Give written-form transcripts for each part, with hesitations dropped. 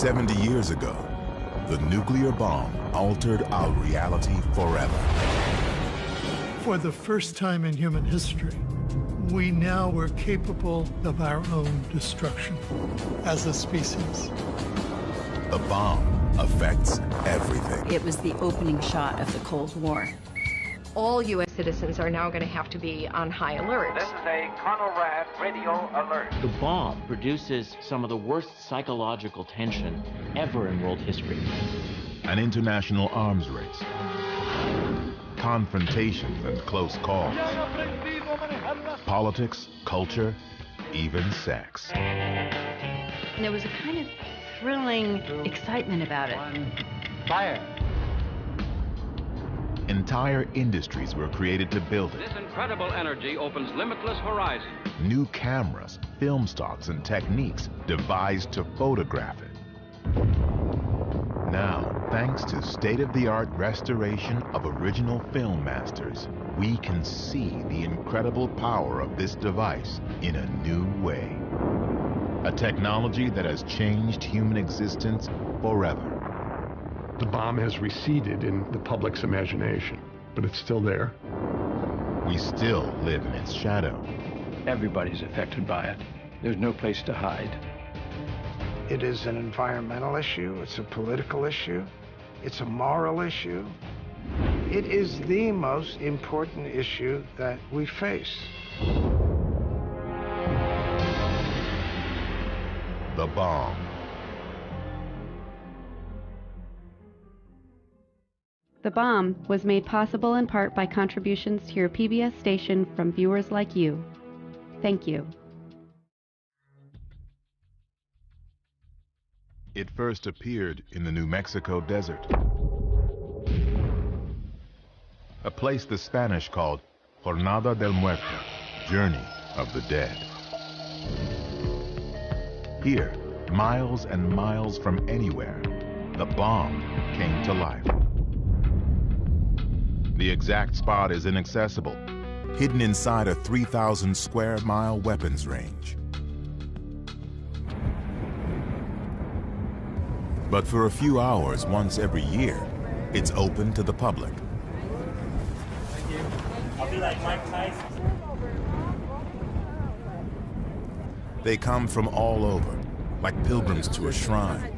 70 years ago, the nuclear bomb altered our reality forever. For the first time in human history, we now were capable of our own destruction as a species. The bomb affects everything. It was the opening shot of the Cold War. All U.S. citizens are now going to have to be on high alert. This is a Conrad radio alert. The bomb produces some of the worst psychological tension ever in world history. An international arms race. Confrontations and close calls. Politics, culture, even sex. And there was a kind of thrilling excitement about it. Fire. Entire industries were created to build it. This incredible energy opens limitless horizons. New cameras, film stocks, and techniques devised to photograph it. Now, thanks to state-of-the-art restoration of original film masters, we can see the incredible power of this device in a new way. A technology that has changed human existence forever. The bomb has receded in the public's imagination, but it's still there. We still live in its shadow. Everybody's affected by it. There's no place to hide. It is an environmental issue, it's a political issue, it's a moral issue. It is the most important issue that we face. The bomb. The Bomb was made possible in part by contributions to your PBS station from viewers like you. Thank you. It first appeared in the New Mexico desert, a place the Spanish called Jornada del Muerto, Journey of the Dead. Here, miles and miles from anywhere, the bomb came to life. The exact spot is inaccessible, hidden inside a 3,000 square mile weapons range. But for a few hours once every year, it's open to the public. Thank you. I'll be like Mike Tyson. They come from all over, like pilgrims to a shrine,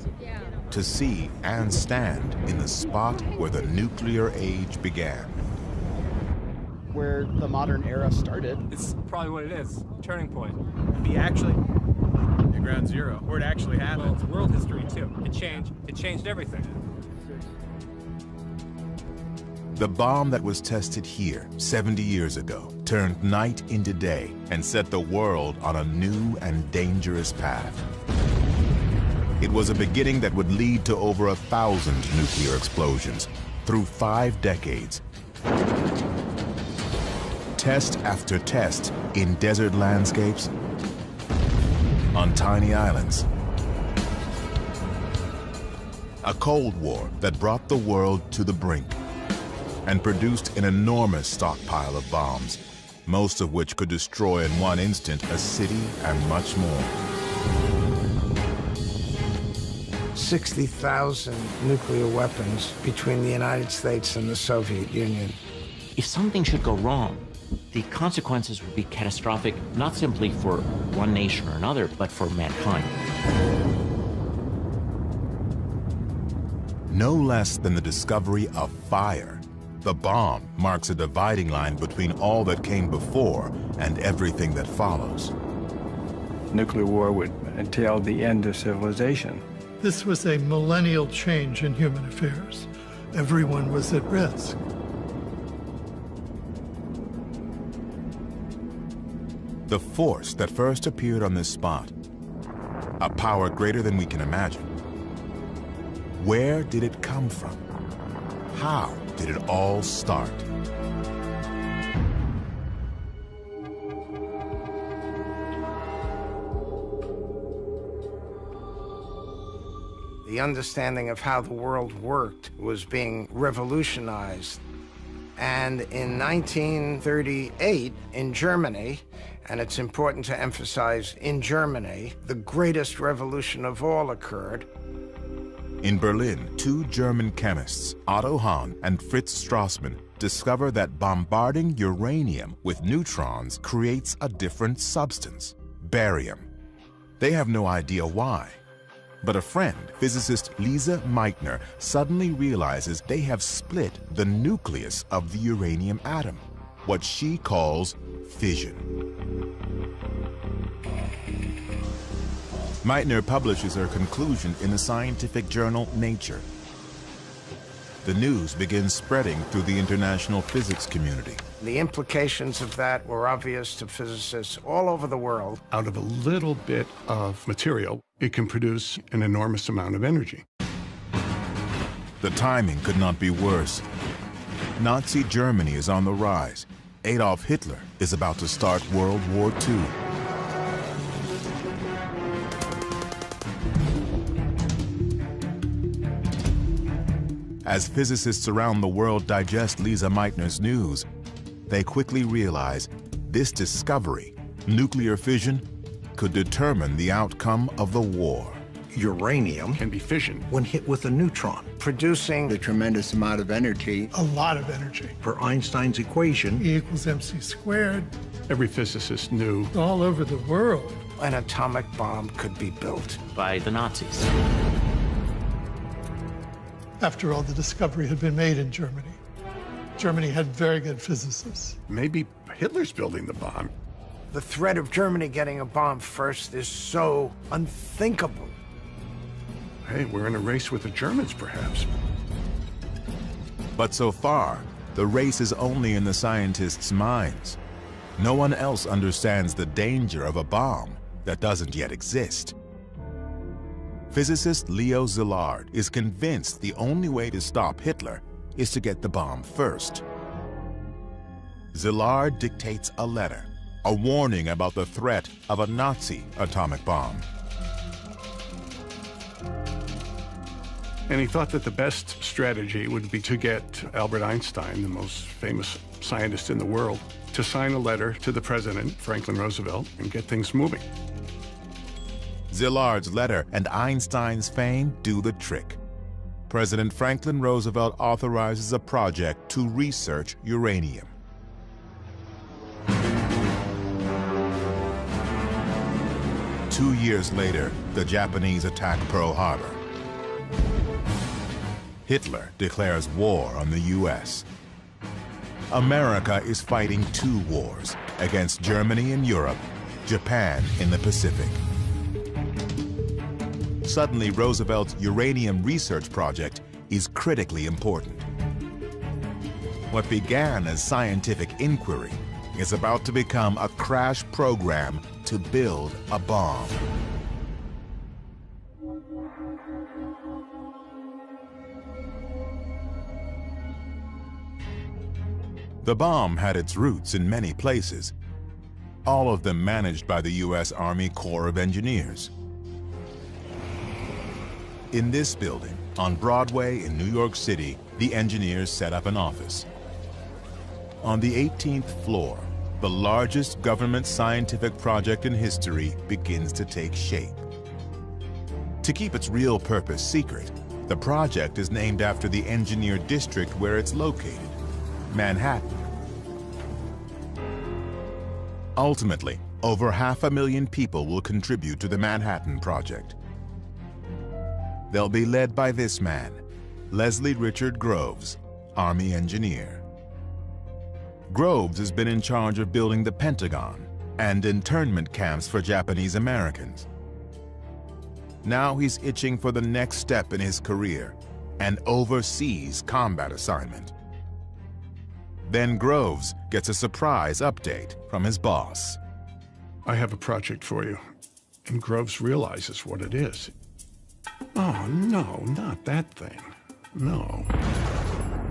to see and stand in the spot where the nuclear age began. Where the modern era started. It's probably what it is, turning point. Be actually at ground zero, where it actually happened. Well, it's world history too. It changed everything. The bomb that was tested here 70 years ago turned night into day and set the world on a new and dangerous path. It was a beginning that would lead to over 1,000 nuclear explosions through 5 decades. Test after test in desert landscapes, on tiny islands. A Cold War that brought the world to the brink and produced an enormous stockpile of bombs, most of which could destroy in one instant a city and much more. 60,000 nuclear weapons between the United States and the Soviet Union. If something should go wrong, the consequences would be catastrophic, not simply for one nation or another, but for mankind. No less than the discovery of fire, the bomb marks a dividing line between all that came before and everything that follows. Nuclear war would entail the end of civilization. This was a millennial change in human affairs. Everyone was at risk. The force that first appeared on this spot, a power greater than we can imagine. Where did it come from? How did it all start? The understanding of how the world worked was being revolutionized. And in 1938, in Germany, and it's important to emphasize in Germany, the greatest revolution of all occurred. In Berlin, two German chemists, Otto Hahn and Fritz Strassmann, discover that bombarding uranium with neutrons creates a different substance, barium. They have no idea why. But a friend, physicist Lise Meitner, suddenly realizes they have split the nucleus of the uranium atom, what she calls fission. Meitner publishes her conclusion in the scientific journal Nature. The news begins spreading through the international physics community. The implications of that were obvious to physicists all over the world. Out of a little bit of material, it can produce an enormous amount of energy. The timing could not be worse. Nazi Germany is on the rise. Adolf Hitler is about to start World War II. As physicists around the world digest Lise Meitner's news, they quickly realize this discovery, nuclear fission, could determine the outcome of the war. Uranium can be fissioned when hit with a neutron, producing a tremendous amount of energy. A lot of energy. Per Einstein's equation, E equals mc squared. Every physicist knew All over the world, an atomic bomb could be built. By the Nazis. after all, the discovery had been made in Germany. Germany had very good physicists. Maybe Hitler's building the bomb. The threat of Germany getting a bomb first is so unthinkable. Hey, we're in a race with the Germans, perhaps. But so far, the race is only in the scientists' minds. No one else understands the danger of a bomb that doesn't yet exist. Physicist Leo Szilard is convinced the only way to stop Hitler is to get the bomb first. Szilard dictates a letter, a warning about the threat of a Nazi atomic bomb. And he thought that the best strategy would be to get Albert Einstein, the most famous scientist in the world, to sign a letter to the president, Franklin Roosevelt, and get things moving. Szilard's letter and Einstein's fame do the trick. President Franklin Roosevelt authorizes a project to research uranium. Two years later, the Japanese attack Pearl Harbor. Hitler declares war on the U.S. America is fighting two wars against Germany in Europe, Japan in the Pacific. Suddenly, Roosevelt's uranium research project is critically important. What began as scientific inquiry is about to become a crash program to build a bomb. The bomb had its roots in many places, all of them managed by the U.S. Army Corps of Engineers. In this building, on Broadway in New York City, the engineers set up an office. On the 18th floor, the largest government scientific project in history begins to take shape. To keep its real purpose secret, the project is named after the engineer district where it's located, Manhattan. Ultimately, over 500,000 people will contribute to the Manhattan Project. They'll be led by this man, Leslie Richard Groves, Army engineer. Groves has been in charge of building the Pentagon and internment camps for Japanese Americans. Now he's itching for the next step in his career, an overseas combat assignment. Then Groves gets a surprise update from his boss. I have a project for you. And Groves realizes what it is. Oh, no, not that thing. No.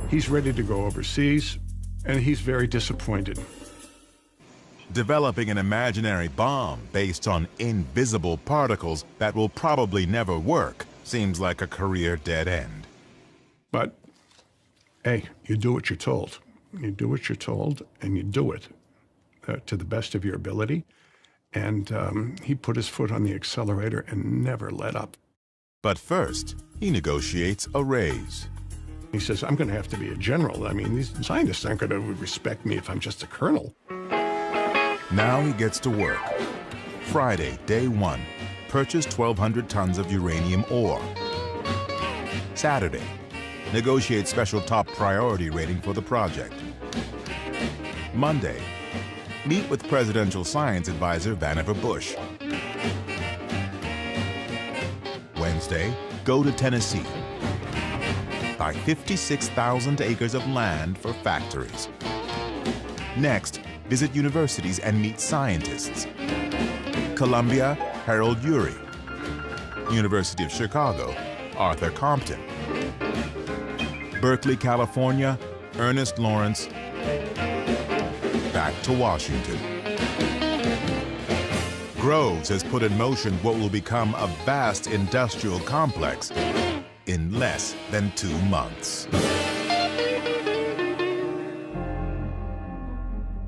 He's ready to go overseas, and he's very disappointed. Developing an imaginary bomb based on invisible particles that will probably never work seems like a career dead end. But, hey, you do what you're told. You do what you're told, and you do it to the best of your ability. And he put his foot on the accelerator and never let up. But first, he negotiates a raise. He says, I'm going to have to be a general. I mean, these scientists aren't going to respect me if I'm just a colonel. Now he gets to work. Friday, day 1, purchase 1,200 tons of uranium ore. Saturday, negotiate special top priority rating for the project. Monday, meet with Presidential Science Advisor Vannevar Bush. Wednesday, go to Tennessee. Buy 56,000 acres of land for factories. Next, visit universities and meet scientists. Columbia, Harold Urey. University of Chicago, Arthur Compton. Berkeley, California, Ernest Lawrence. Back to Washington. Groves has put in motion what will become a vast industrial complex in less than 2 months.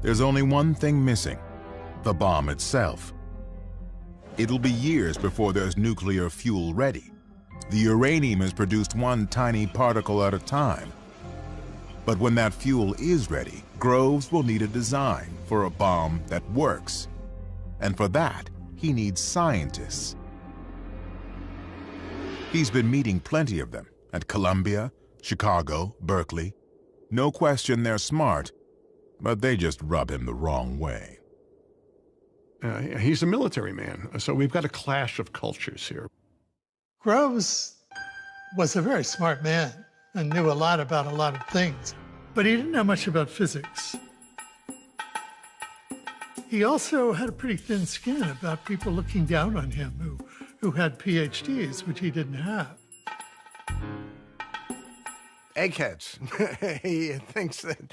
There's only one thing missing: the bomb itself. It'll be years before there's nuclear fuel ready. The uranium is produced one tiny particle at a time. But when that fuel is ready, Groves will need a design for a bomb that works. And for that, he needs scientists. He's been meeting plenty of them at Columbia, Chicago, Berkeley. No question they're smart, but they just rub him the wrong way. He's a military man, so we've got a clash of cultures here. Groves was a very smart man and knew a lot about a lot of things, but he didn't know much about physics. He also had a pretty thin skin about people looking down on him who had PhDs, which he didn't have. Eggheads. He thinks that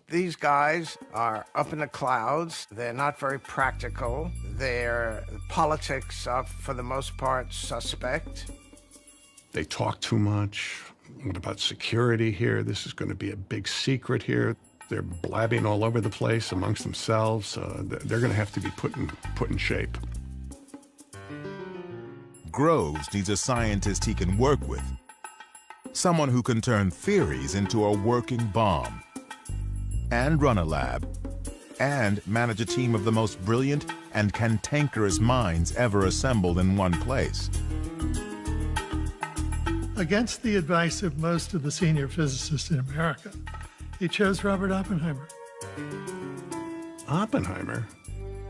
these guys are up in the clouds. They're not very practical. Their politics are, for the most part, suspect. They talk too much. What about security here? This is going to be a big secret here. They're blabbing all over the place amongst themselves. They're going to have to be put in shape. Groves needs a scientist he can work with. Someone who can turn theories into a working bomb, and run a lab, and manage a team of the most brilliant and cantankerous minds ever assembled in one place. Against the advice of most of the senior physicists in America, he chose Robert Oppenheimer. Oppenheimer?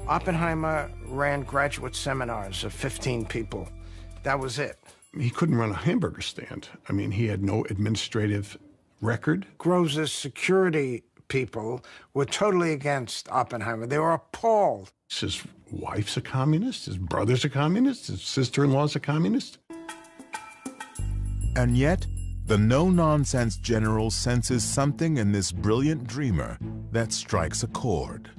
Oppenheimer ran graduate seminars of 15 people. That was it. He couldn't run a hamburger stand. I mean, he had no administrative record. Groves' security people were totally against Oppenheimer. They were appalled. His wife's a communist, his brother's a communist, his sister-in-law's a communist. And yet, the no-nonsense general senses something in this brilliant dreamer that strikes a chord.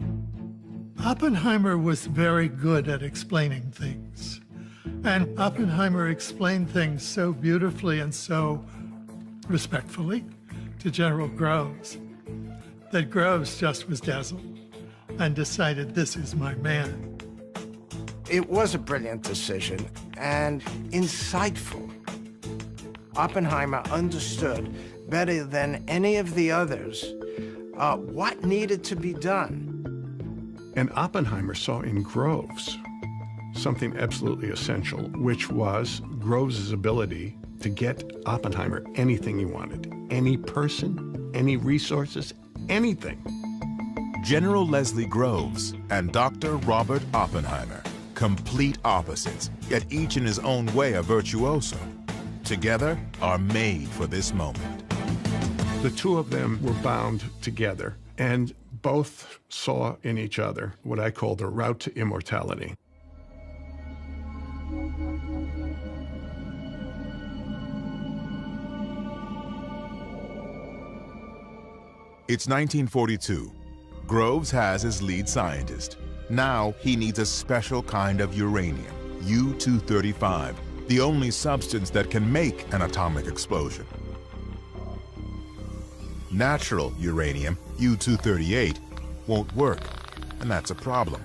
Oppenheimer was very good at explaining things. And Oppenheimer explained things so beautifully and so respectfully to General Groves that Groves just was dazzled and decided, this is my man. It was a brilliant decision and insightful. Oppenheimer understood better than any of the others what needed to be done. And Oppenheimer saw in Groves something absolutely essential, which was Groves' ability to get Oppenheimer anything he wanted. Any person, any resources, anything. General Leslie Groves and Dr. Robert Oppenheimer, complete opposites, yet each in his own way a virtuoso, together are made for this moment. The two of them were bound together, and both saw in each other what I call the route to immortality. It's 1942. Groves has his lead scientist. Now he needs a special kind of uranium, U-235, the only substance that can make an atomic explosion. Natural uranium, U-238, won't work, and that's a problem.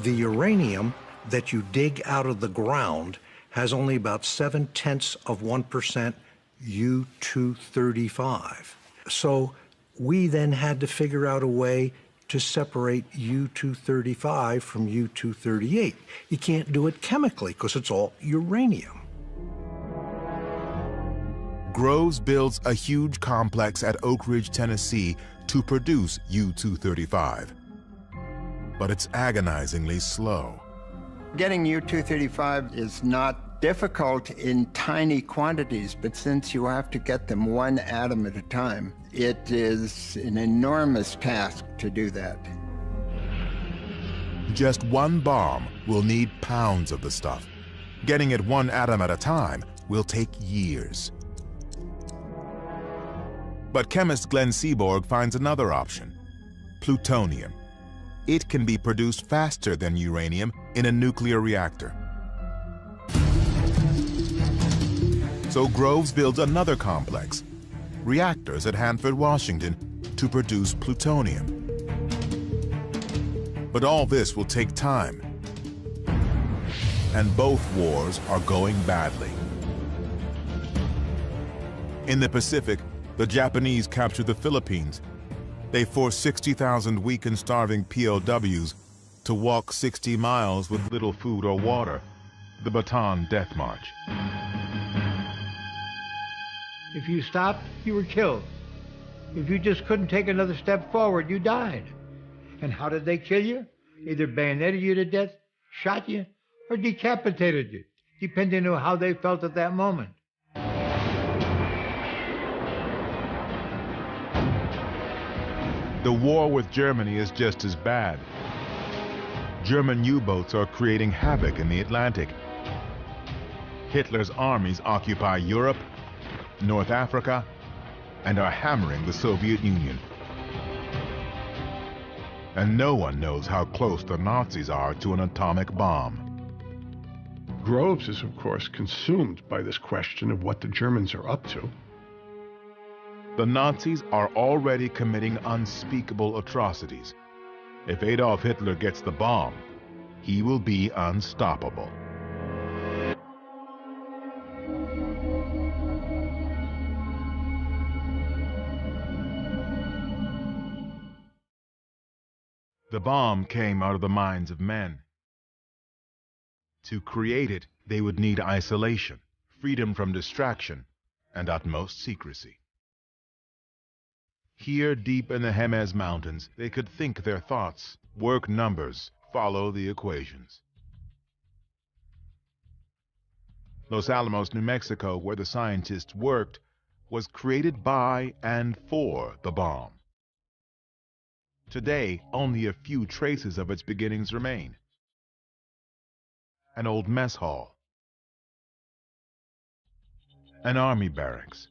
The uranium that you dig out of the ground has only about 0.7% U-235. So we then had to figure out a way to separate U-235 from U-238. You can't do it chemically because it's all uranium. Groves builds a huge complex at Oak Ridge, Tennessee to produce U-235. But it's agonizingly slow. Getting U-235 is not difficult in tiny quantities, but since you have to get them one atom at a time, it is an enormous task to do that. Just one bomb will need pounds of the stuff. Getting it one atom at a time will take years. But chemist Glenn Seaborg finds another option: plutonium. It can be produced faster than uranium in a nuclear reactor. So Groves builds another complex, reactors at Hanford, Washington, to produce plutonium. But all this will take time. And both wars are going badly. In the Pacific, the Japanese capture the Philippines. They force 60,000 weak and starving POWs to walk 60 miles with little food or water, the Bataan Death March. If you stopped, you were killed. If you just couldn't take another step forward, you died. And how did they kill you? Either bayoneted you to death, shot you, or decapitated you, depending on how they felt at that moment. The war with Germany is just as bad. German U-boats are creating havoc in the Atlantic. Hitler's armies occupy Europe, North Africa, and are hammering the Soviet Union. And no one knows how close the Nazis are to an atomic bomb. Groves is, of course, consumed by this question of what the Germans are up to. The Nazis are already committing unspeakable atrocities. If Adolf Hitler gets the bomb, he will be unstoppable. The bomb came out of the minds of men. To create it, they would need isolation, freedom from distraction, and utmost secrecy. Here, deep in the Jemez Mountains, they could think their thoughts, work numbers, follow the equations. Los Alamos, New Mexico, where the scientists worked, was created by and for the bomb. Today, only a few traces of its beginnings remain. An old mess hall, an army barracks,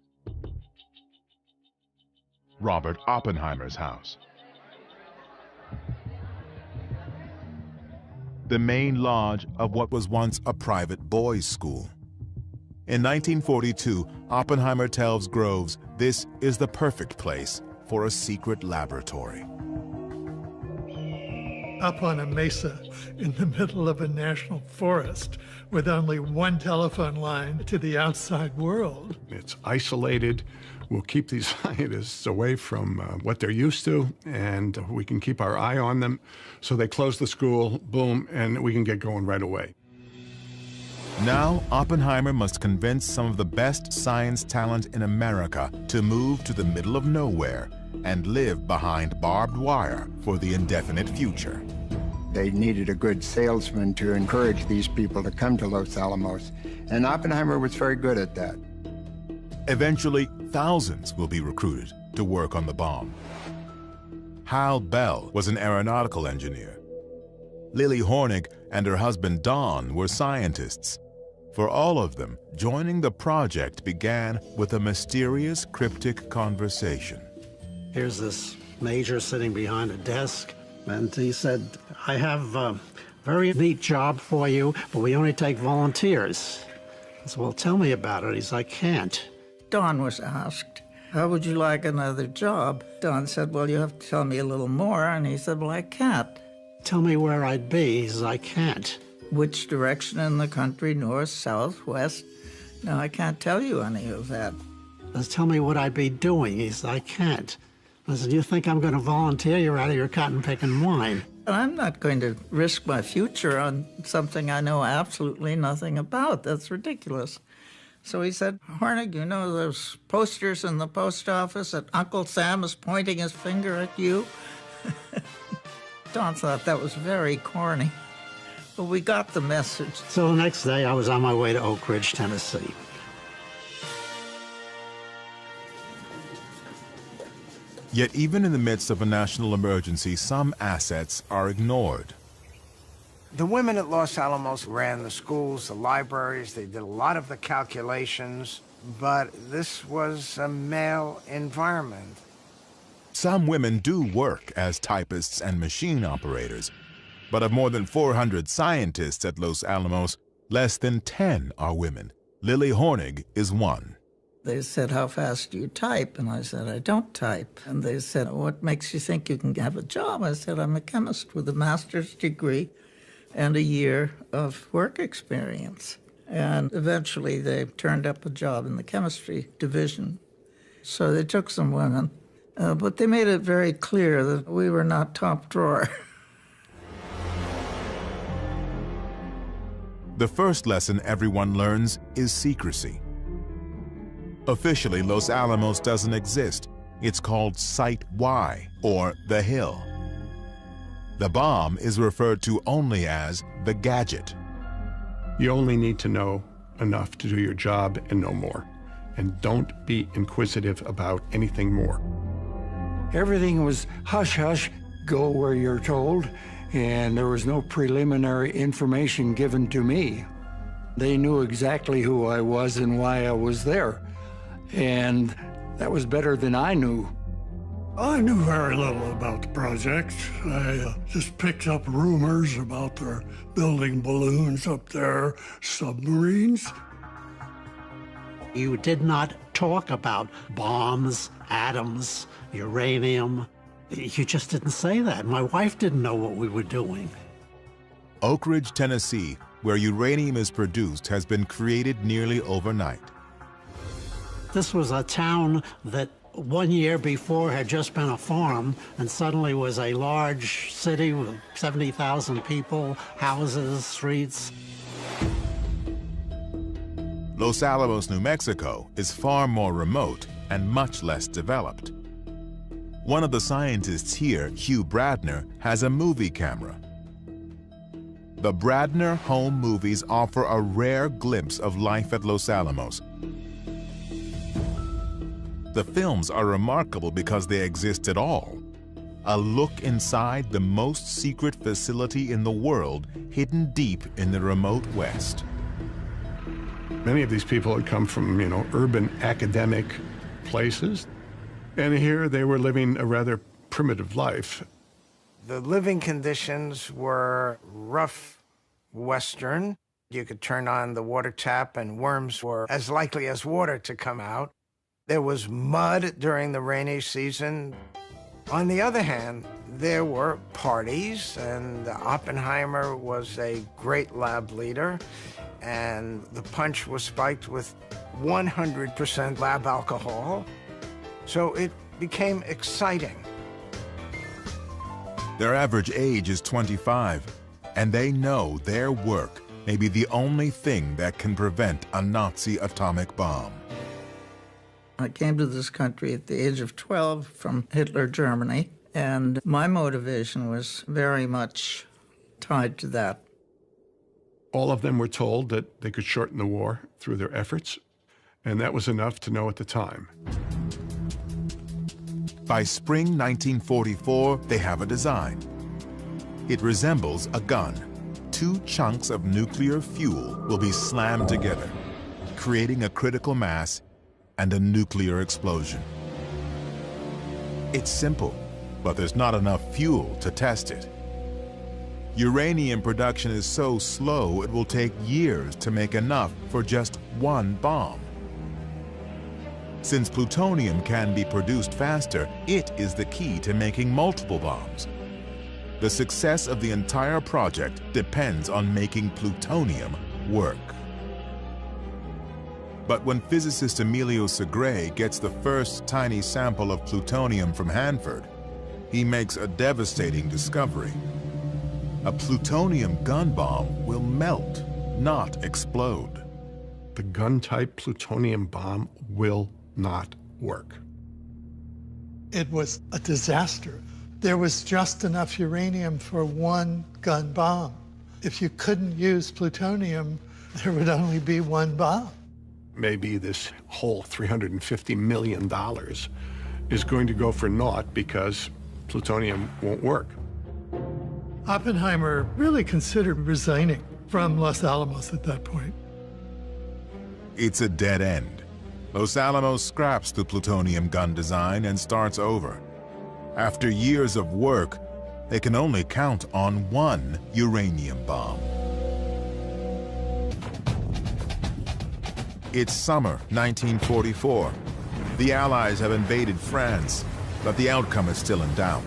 Robert Oppenheimer's house, the main lodge of what was once a private boys' school. In 1942, Oppenheimer tells Groves this is the perfect place for a secret laboratory. Up on a mesa in the middle of a national forest with only one telephone line to the outside world. It's isolated. We'll keep these scientists away from what they're used to, and we can keep our eye on them. So they close the school, boom, and we can get going right away. Now, Oppenheimer must convince some of the best science talent in America to move to the middle of nowhere and live behind barbed wire for the indefinite future. They needed a good salesman to encourage these people to come to Los Alamos, and Oppenheimer was very good at that. Eventually, thousands will be recruited to work on the bomb. Hal Bell was an aeronautical engineer. Lily Hornig and her husband Don were scientists. For all of them, joining the project began with a mysterious, cryptic conversation. Here's this major sitting behind a desk, and he said, I have a very neat job for you, but we only take volunteers. I said, well, tell me about it. He said, I can't. Don was asked, how would you like another job? Don said, well, you have to tell me a little more, and he said, well, I can't. Tell me where I'd be. He says, I can't. which direction in the country, north, south, west. No, I can't tell you any of that. Tell me what I'd be doing. He said, I can't. I said, you think I'm going to volunteer? You're out of your cotton-picking mind. I'm not going to risk my future on something I know absolutely nothing about. That's ridiculous. So he said, Hornig, you know those posters in the post office that Uncle Sam is pointing his finger at you? Don thought that was very corny, but we got the message. So the next day, I was on my way to Oak Ridge, Tennessee. Yet even in the midst of a national emergency, some assets are ignored. The women at Los Alamos ran the schools, the libraries, they did a lot of the calculations, but this was a male environment. Some women do work as typists and machine operators, but of more than 400 scientists at Los Alamos, less than 10 are women. Lily Hornig is one. They said, how fast do you type? And I said, I don't type. And they said, what makes you think you can have a job? I said, I'm a chemist with a master's degree and a year of work experience. And eventually they turned up a job in the chemistry division. So they took some women, but they made it very clear that we were not top drawer. The first lesson everyone learns is secrecy. Officially, Los Alamos doesn't exist. It's called Site Y, or the Hill. The bomb is referred to only as the gadget. You only need to know enough to do your job and no more. And don't be inquisitive about anything more. Everything was hush-hush, go where you're told, and there was no preliminary information given to me. They knew exactly who I was and why I was there. And that was better than I knew. I knew very little about the project. I just picked up rumors about their building balloons up there, submarines. You did not talk about bombs, atoms, uranium. You just didn't say that. My wife didn't know what we were doing. Oak Ridge, Tennessee, where uranium is produced, has been created nearly overnight. This was a town that 1 year before had just been a farm and suddenly was a large city with 70,000 people, houses, streets. Los Alamos, New Mexico is far more remote and much less developed. One of the scientists here, Hugh Bradner, has a movie camera. The Bradner home movies offer a rare glimpse of life at Los Alamos. The films are remarkable because they exist at all. A look inside the most secret facility in the world, hidden deep in the remote West. Many of these people had come from, urban academic places. And here they were living a rather primitive life. The living conditions were rough Western. You could turn on the water tap and worms were as likely as water to come out. There was mud during the rainy season. On the other hand, there were parties, and Oppenheimer was a great lab leader, and the punch was spiked with 100% lab alcohol. So it became exciting. Their average age is 25, and they know their work may be the only thing that can prevent a Nazi atomic bomb. I came to this country at the age of 12 from Hitler, Germany, and my motivation was very much tied to that. All of them were told that they could shorten the war through their efforts, and that was enough to know at the time. By spring 1944, they have a design. It resembles a gun. 2 chunks of nuclear fuel will be slammed together, creating a critical mass and a nuclear explosion. It's simple, but there's not enough fuel to test it. Uranium production is so slow it will take years to make enough for just 1 bomb. Since plutonium can be produced faster, it is the key to making multiple bombs. The success of the entire project depends on making plutonium work. But when physicist Emilio Segre gets the first tiny sample of plutonium from Hanford, he makes a devastating discovery. A plutonium gun bomb will melt, not explode. The gun-type plutonium bomb will not work. It was a disaster. There was just enough uranium for one gun bomb. If you couldn't use plutonium, there would only be one bomb. Maybe this whole $350 million is going to go for naught because plutonium won't work. Oppenheimer really considered resigning from Los Alamos at that point. It's a dead end. Los Alamos scraps the plutonium gun design and starts over. After years of work, they can only count on one uranium bomb. It's summer 1944. The Allies have invaded France, but the outcome is still in doubt.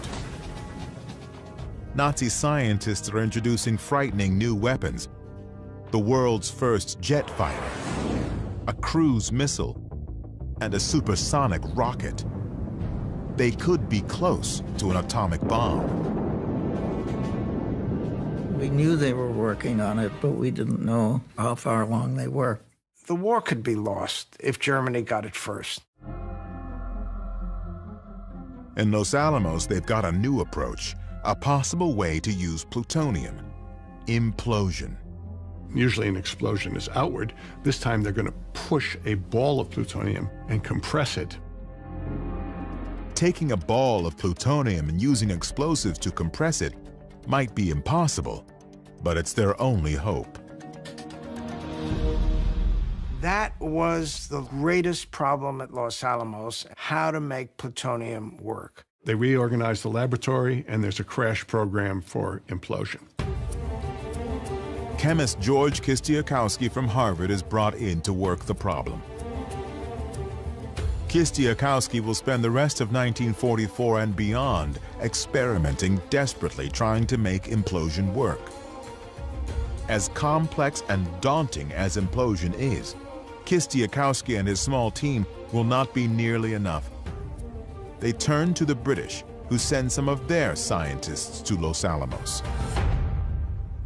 Nazi scientists are introducing frightening new weapons. The world's first jet fighter, a cruise missile, and a supersonic rocket. They could be close to an atomic bomb. We knew they were working on it, but we didn't know how far along they were. The war could be lost if Germany got it first. In Los Alamos, they've got a new approach, a possible way to use plutonium: implosion. Usually an explosion is outward. This time they're going to push a ball of plutonium and compress it. Taking a ball of plutonium and using explosives to compress it might be impossible, but it's their only hope. That was the greatest problem at Los Alamos, how to make plutonium work. They reorganize the laboratory, and there's a crash program for implosion. Chemist George Kistiakowsky from Harvard is brought in to work the problem. Kistiakowsky will spend the rest of 1944 and beyond experimenting desperately trying to make implosion work. As complex and daunting as implosion is, Kistiakowsky and his small team will not be nearly enough. They turn to the British, who send some of their scientists to Los Alamos.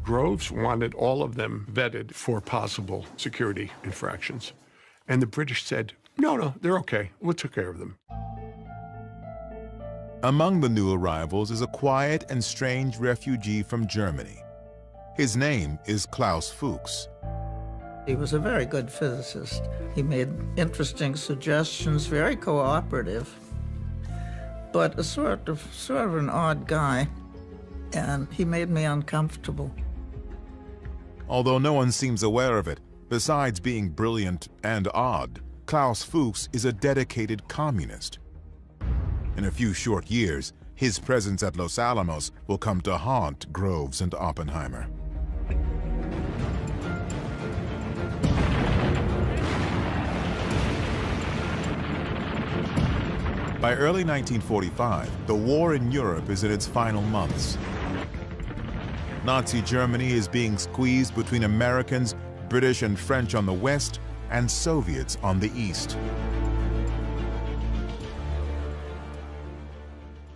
Groves wanted all of them vetted for possible security infractions. And the British said, no, they're okay. We'll take care of them. Among the new arrivals is a quiet and strange refugee from Germany. His name is Klaus Fuchs. He was a very good physicist. He made interesting suggestions, very cooperative, but a sort of an odd guy, and he made me uncomfortable. Although no one seems aware of it, besides being brilliant and odd, Klaus Fuchs is a dedicated communist. In a few short years, his presence at Los Alamos will come to haunt Groves and Oppenheimer. By early 1945, the war in Europe is in its final months. Nazi Germany is being squeezed between Americans, British and French on the west, and Soviets on the east.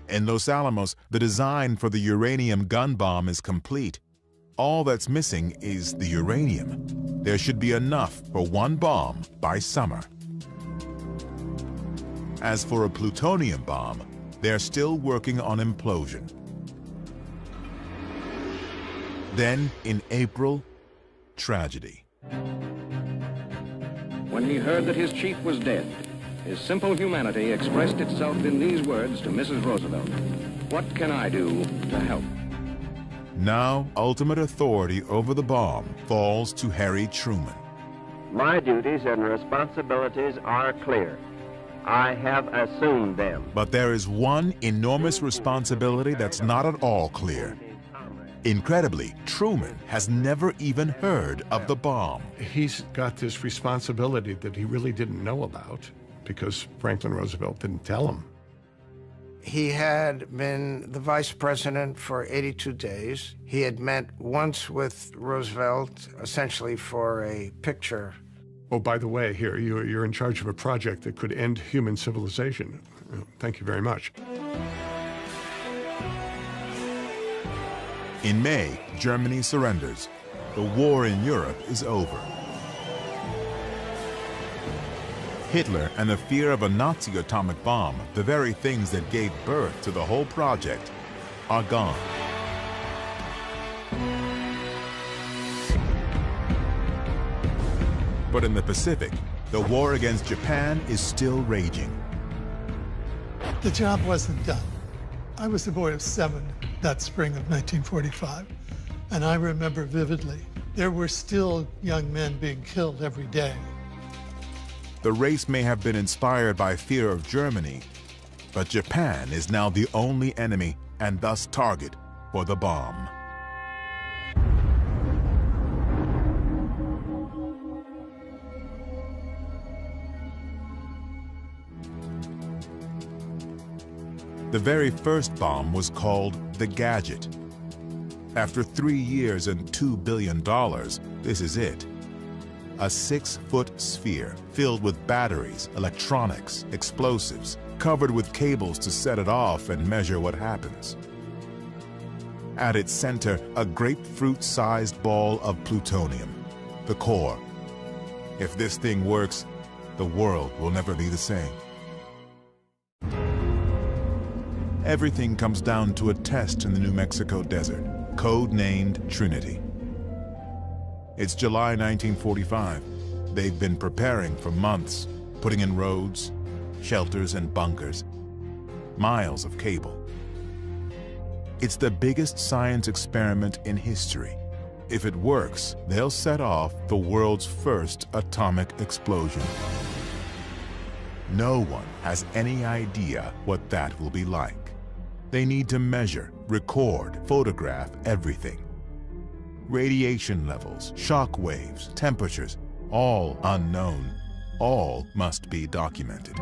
In Los Alamos, the design for the uranium gun bomb is complete. All that's missing is the uranium. There should be enough for one bomb by summer. As for a plutonium bomb, they're still working on implosion. Then, in April, tragedy. When he heard that his chief was dead, his simple humanity expressed itself in these words to Mrs. Roosevelt: "What can I do to help?" Now, ultimate authority over the bomb falls to Harry Truman. My duties and responsibilities are clear. I have assumed them. But there is one enormous responsibility that's not at all clear. Incredibly, Truman has never even heard of the bomb. He's got this responsibility that he really didn't know about because Franklin Roosevelt didn't tell him. He had been the vice president for 82 days. He had met once with Roosevelt, essentially for a picture. Oh, by the way, here, you're in charge of a project that could end human civilization. Thank you very much. In May, Germany surrenders. The war in Europe is over. Hitler and the fear of a Nazi atomic bomb, the very things that gave birth to the whole project, are gone. But in the Pacific, the war against Japan is still raging. The job wasn't done. I was a boy of 7 that spring of 1945, and I remember vividly, there were still young men being killed every day. The race may have been inspired by fear of Germany, but Japan is now the only enemy and thus target for the bomb. The very first bomb was called the Gadget. After 3 years and $2 billion, this is it. A 6-foot sphere filled with batteries, electronics, explosives, covered with cables to set it off and measure what happens. At its center, a grapefruit-sized ball of plutonium, the core. If this thing works, the world will never be the same. Everything comes down to a test in the New Mexico desert, code-named Trinity. It's July 1945. They've been preparing for months, putting in roads, shelters, and bunkers, miles of cable. It's the biggest science experiment in history. If it works, they'll set off the world's first atomic explosion. No one has any idea what that will be like. They need to measure, record, photograph everything. Radiation levels, shock waves, temperatures, all unknown. All must be documented.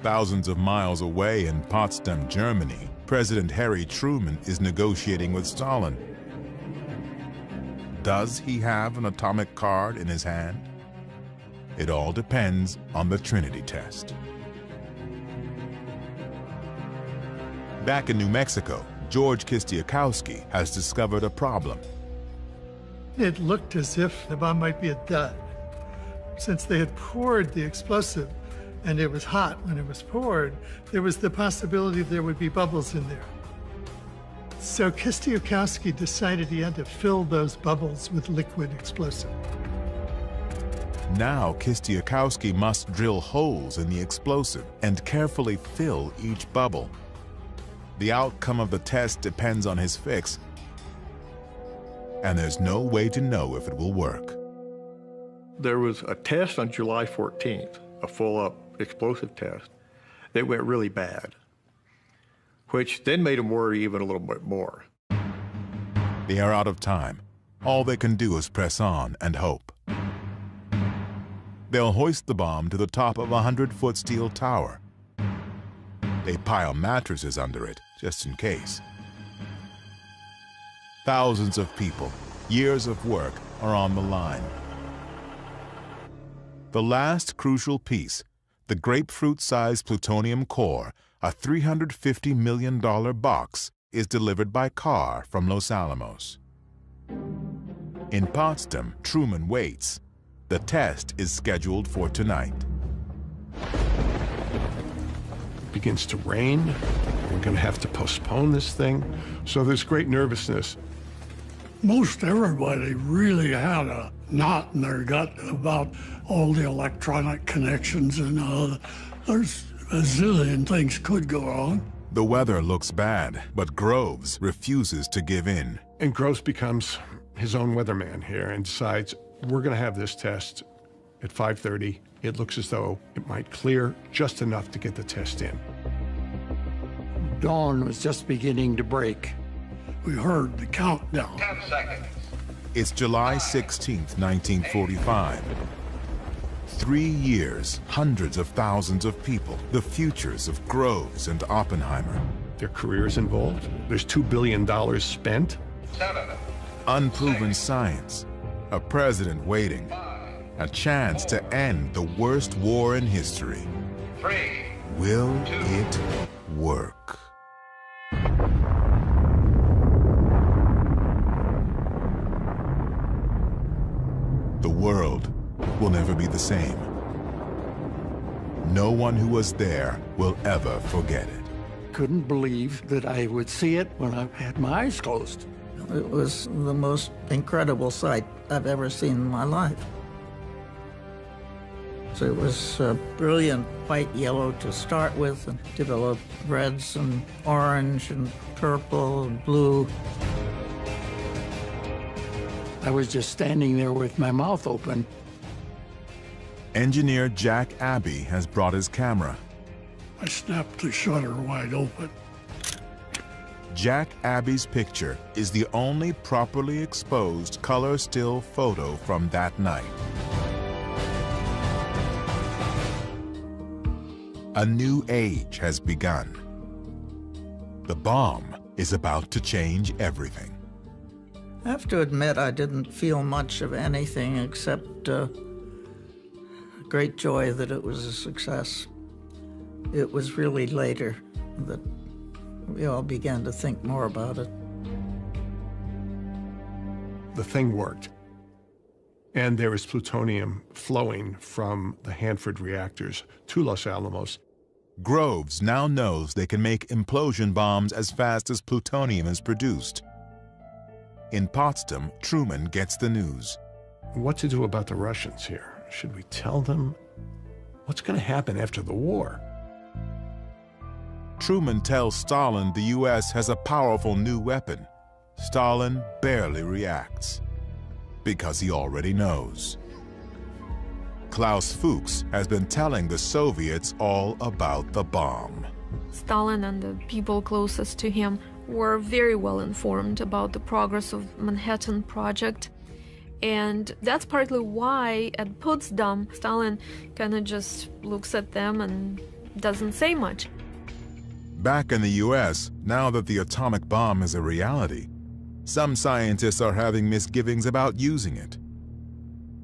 Thousands of miles away in Potsdam, Germany, President Harry Truman is negotiating with Stalin. Does he have an atomic card in his hand? It all depends on the Trinity test. Back in New Mexico, George Kistiakowsky has discovered a problem. It looked as if the bomb might be a dud. Since they had poured the explosive and it was hot when it was poured, there was the possibility there would be bubbles in there. So Kistiakowsky decided he had to fill those bubbles with liquid explosive. Now Kistiakowsky must drill holes in the explosive and carefully fill each bubble. The outcome of the test depends on his fix, and there's no way to know if it will work. There was a test on July 14th, a full-up explosive test, that went really bad, which then made him worry even a little bit more. They are out of time. All they can do is press on and hope. They'll hoist the bomb to the top of a 100-foot steel tower. They pile mattresses under it, just in case. Thousands of people, years of work, are on the line. The last crucial piece, the grapefruit-sized plutonium core, a $350 million box, is delivered by car from Los Alamos. In Potsdam, Truman waits. The test is scheduled for tonight. It begins to rain. We're going to have to postpone this thing. So there's great nervousness. Most everybody really had a knot in their gut about all the electronic connections and there's a zillion things could go wrong. The weather looks bad, but Groves refuses to give in. And Groves becomes his own weatherman here and decides, we're going to have this test at 5:30. It looks as though it might clear just enough to get the test in. Dawn was just beginning to break. We heard the countdown. 10 seconds. It's July 16, 1945. 3 years, hundreds of thousands of people, the futures of Groves and Oppenheimer. Their careers involved. There's $2 billion spent. Unproven science, a president waiting, a chance to end the worst war in history. Will it work? The world will never be the same. No one who was there will ever forget it. Couldn't believe that I would see it when I had my eyes closed. It was the most incredible sight I've ever seen in my life. So it was brilliant white yellow to start with, and developed reds and orange and purple and blue. I was just standing there with my mouth open. Engineer Jack Abbey has brought his camera. I snapped the shutter wide open. Jack Abbey's picture is the only properly exposed color still photo from that night. A new age has begun. The bomb is about to change everything. I have to admit I didn't feel much of anything except great joy that it was a success. It was really later that we all began to think more about it. The thing worked. And there was plutonium flowing from the Hanford reactors to Los Alamos. Groves now knows they can make implosion bombs as fast as plutonium is produced. In Potsdam, Truman gets the news. What to do about the Russians here? Should we tell them? What's going to happen after the war? Truman tells Stalin the U.S. has a powerful new weapon. Stalin barely reacts, because he already knows. Klaus Fuchs has been telling the Soviets all about the bomb. Stalin and the people closest to him were very well informed about the progress of Manhattan Project. And that's partly why at Potsdam, Stalin kind of just looks at them and doesn't say much. Back in the U.S., now that the atomic bomb is a reality, some scientists are having misgivings about using it.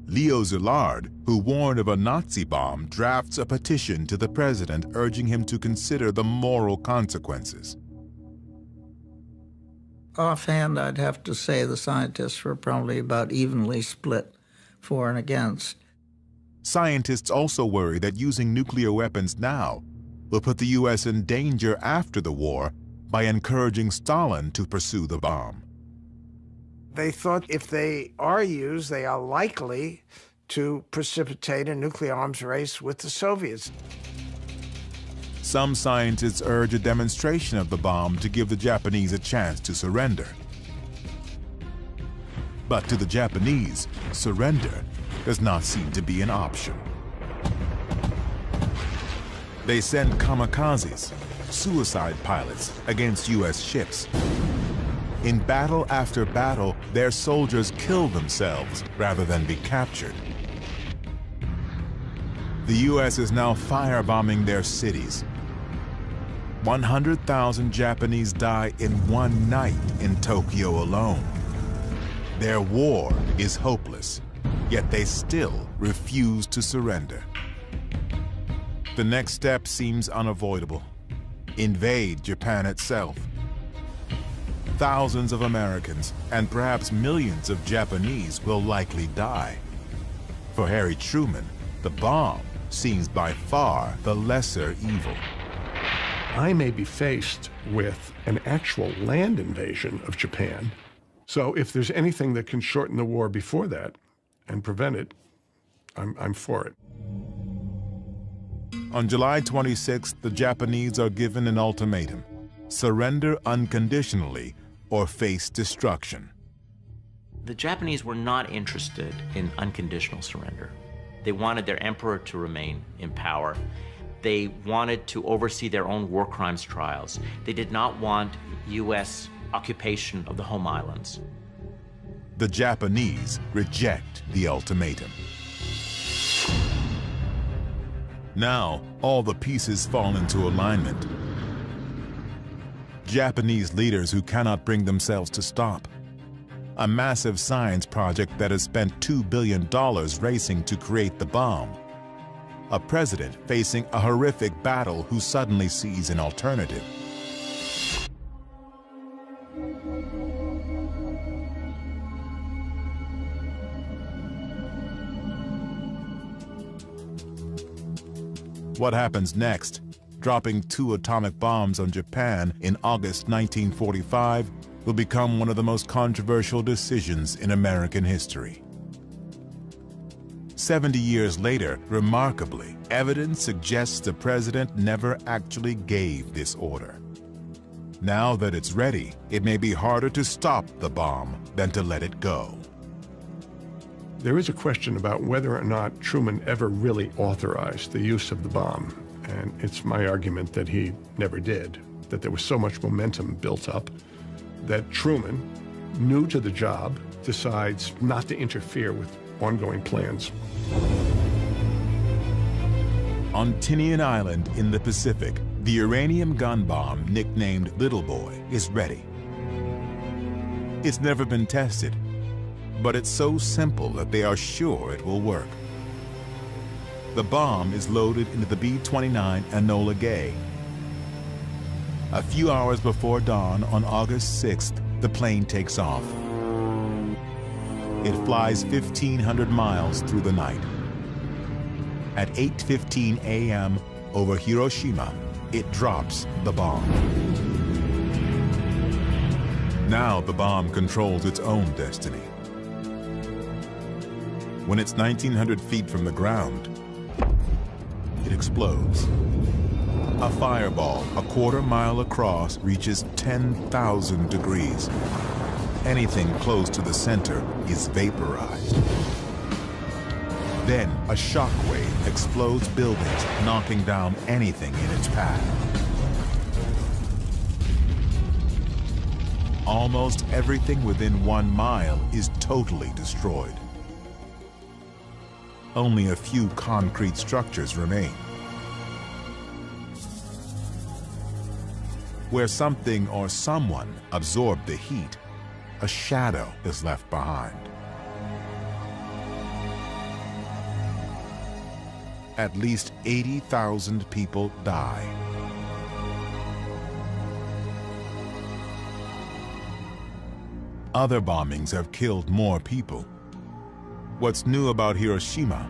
Leo Szilard, who warned of a Nazi bomb, drafts a petition to the president urging him to consider the moral consequences. Offhand, I'd have to say the scientists were probably about evenly split for and against. Scientists also worry that using nuclear weapons now will put the U.S. in danger after the war by encouraging Stalin to pursue the bomb. They thought if they are used, they are likely to precipitate a nuclear arms race with the Soviets. Some scientists urge a demonstration of the bomb to give the Japanese a chance to surrender. But to the Japanese, surrender does not seem to be an option. They send kamikazes, suicide pilots, against U.S. ships. In battle after battle, their soldiers kill themselves rather than be captured. The U.S. is now firebombing their cities. 100,000 Japanese die in one night in Tokyo alone. Their war is hopeless, yet they still refuse to surrender. The next step seems unavoidable. Invade Japan itself. Thousands of Americans and perhaps millions of Japanese will likely die. For Harry Truman, the bomb seems by far the lesser evil. I may be faced with an actual land invasion of Japan. So if there's anything that can shorten the war before that and prevent it, I'm for it. On July 26th, the Japanese are given an ultimatum: surrender unconditionally or face destruction. The Japanese were not interested in unconditional surrender. They wanted their emperor to remain in power. They wanted to oversee their own war crimes trials. They did not want U.S. occupation of the home islands. the Japanese reject the ultimatum. Now, all the pieces fall into alignment. Japanese leaders who cannot bring themselves to stop. A massive science project that has spent $2 billion racing to create the bomb. A president facing a horrific battle who suddenly sees an alternative. What happens next? Dropping 2 atomic bombs on Japan in August 1945 will become one of the most controversial decisions in American history. 70 years later, remarkably, evidence suggests the president never actually gave this order. Now that it's ready, it may be harder to stop the bomb than to let it go. There is a question about whether or not Truman ever really authorized the use of the bomb. And it's my argument that he never did, that there was so much momentum built up that Truman, new to the job, decides not to interfere with ongoing plans. On Tinian Island in the Pacific, the uranium gun bomb, nicknamed Little Boy, is ready. It's never been tested, but it's so simple that they are sure it will work. The bomb is loaded into the B-29 Enola Gay. A few hours before dawn on August 6th, the plane takes off. It flies 1,500 miles through the night. At 8:15 a.m. over Hiroshima, it drops the bomb. Now the bomb controls its own destiny. When it's 1,900 feet from the ground, it explodes. A fireball a quarter-mile across reaches 10,000 degrees. Anything close to the center is vaporized. Then a shockwave explodes buildings, knocking down anything in its path. Almost everything within 1 mile is totally destroyed. Only a few concrete structures remain. Where something or someone absorbed the heat, a shadow is left behind. At least 80,000 people die. Other bombings have killed more people. What's new about Hiroshima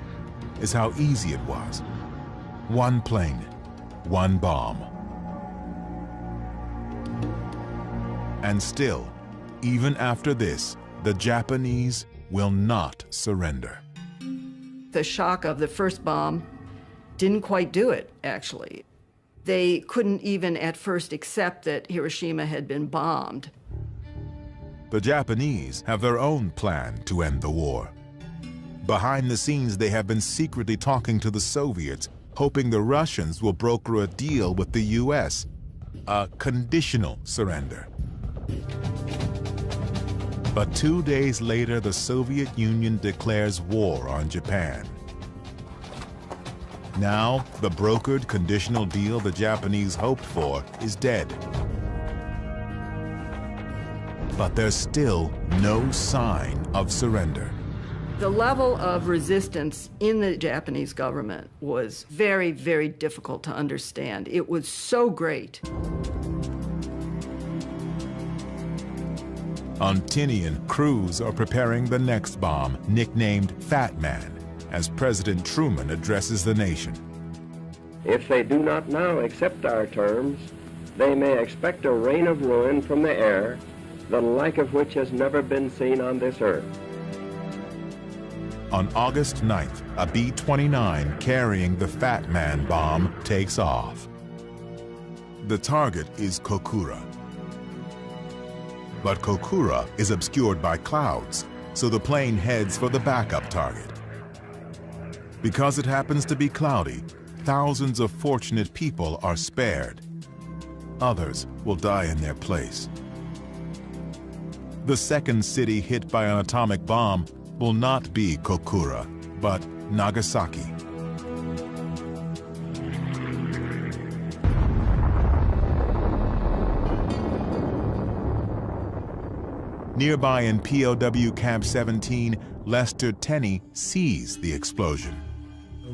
is how easy it was. 1 plane, 1 bomb. And still, even after this, the Japanese will not surrender. The shock of the first bomb didn't quite do it, actually. They couldn't even at first accept that Hiroshima had been bombed. The Japanese have their own plan to end the war. Behind the scenes, they have been secretly talking to the Soviets, hoping the Russians will broker a deal with the US, a conditional surrender. But 2 days later, the Soviet Union declares war on Japan. Now, the brokered conditional deal the Japanese hoped for is dead. But there's still no sign of surrender. The level of resistance in the Japanese government was very, very difficult to understand. It was so great. On Tinian, crews are preparing the next bomb, nicknamed Fat Man, as President Truman addresses the nation. If they do not now accept our terms, they may expect a rain of ruin from the air, the like of which has never been seen on this earth. On August 9th, a B-29 carrying the Fat Man bomb takes off. The target is Kokura. But Kokura is obscured by clouds, so the plane heads for the backup target. Because it happens to be cloudy, thousands of fortunate people are spared. Others will die in their place. The second city hit by an atomic bomb will not be Kokura, but Nagasaki. Nearby in POW Camp 17, Lester Tenney sees the explosion.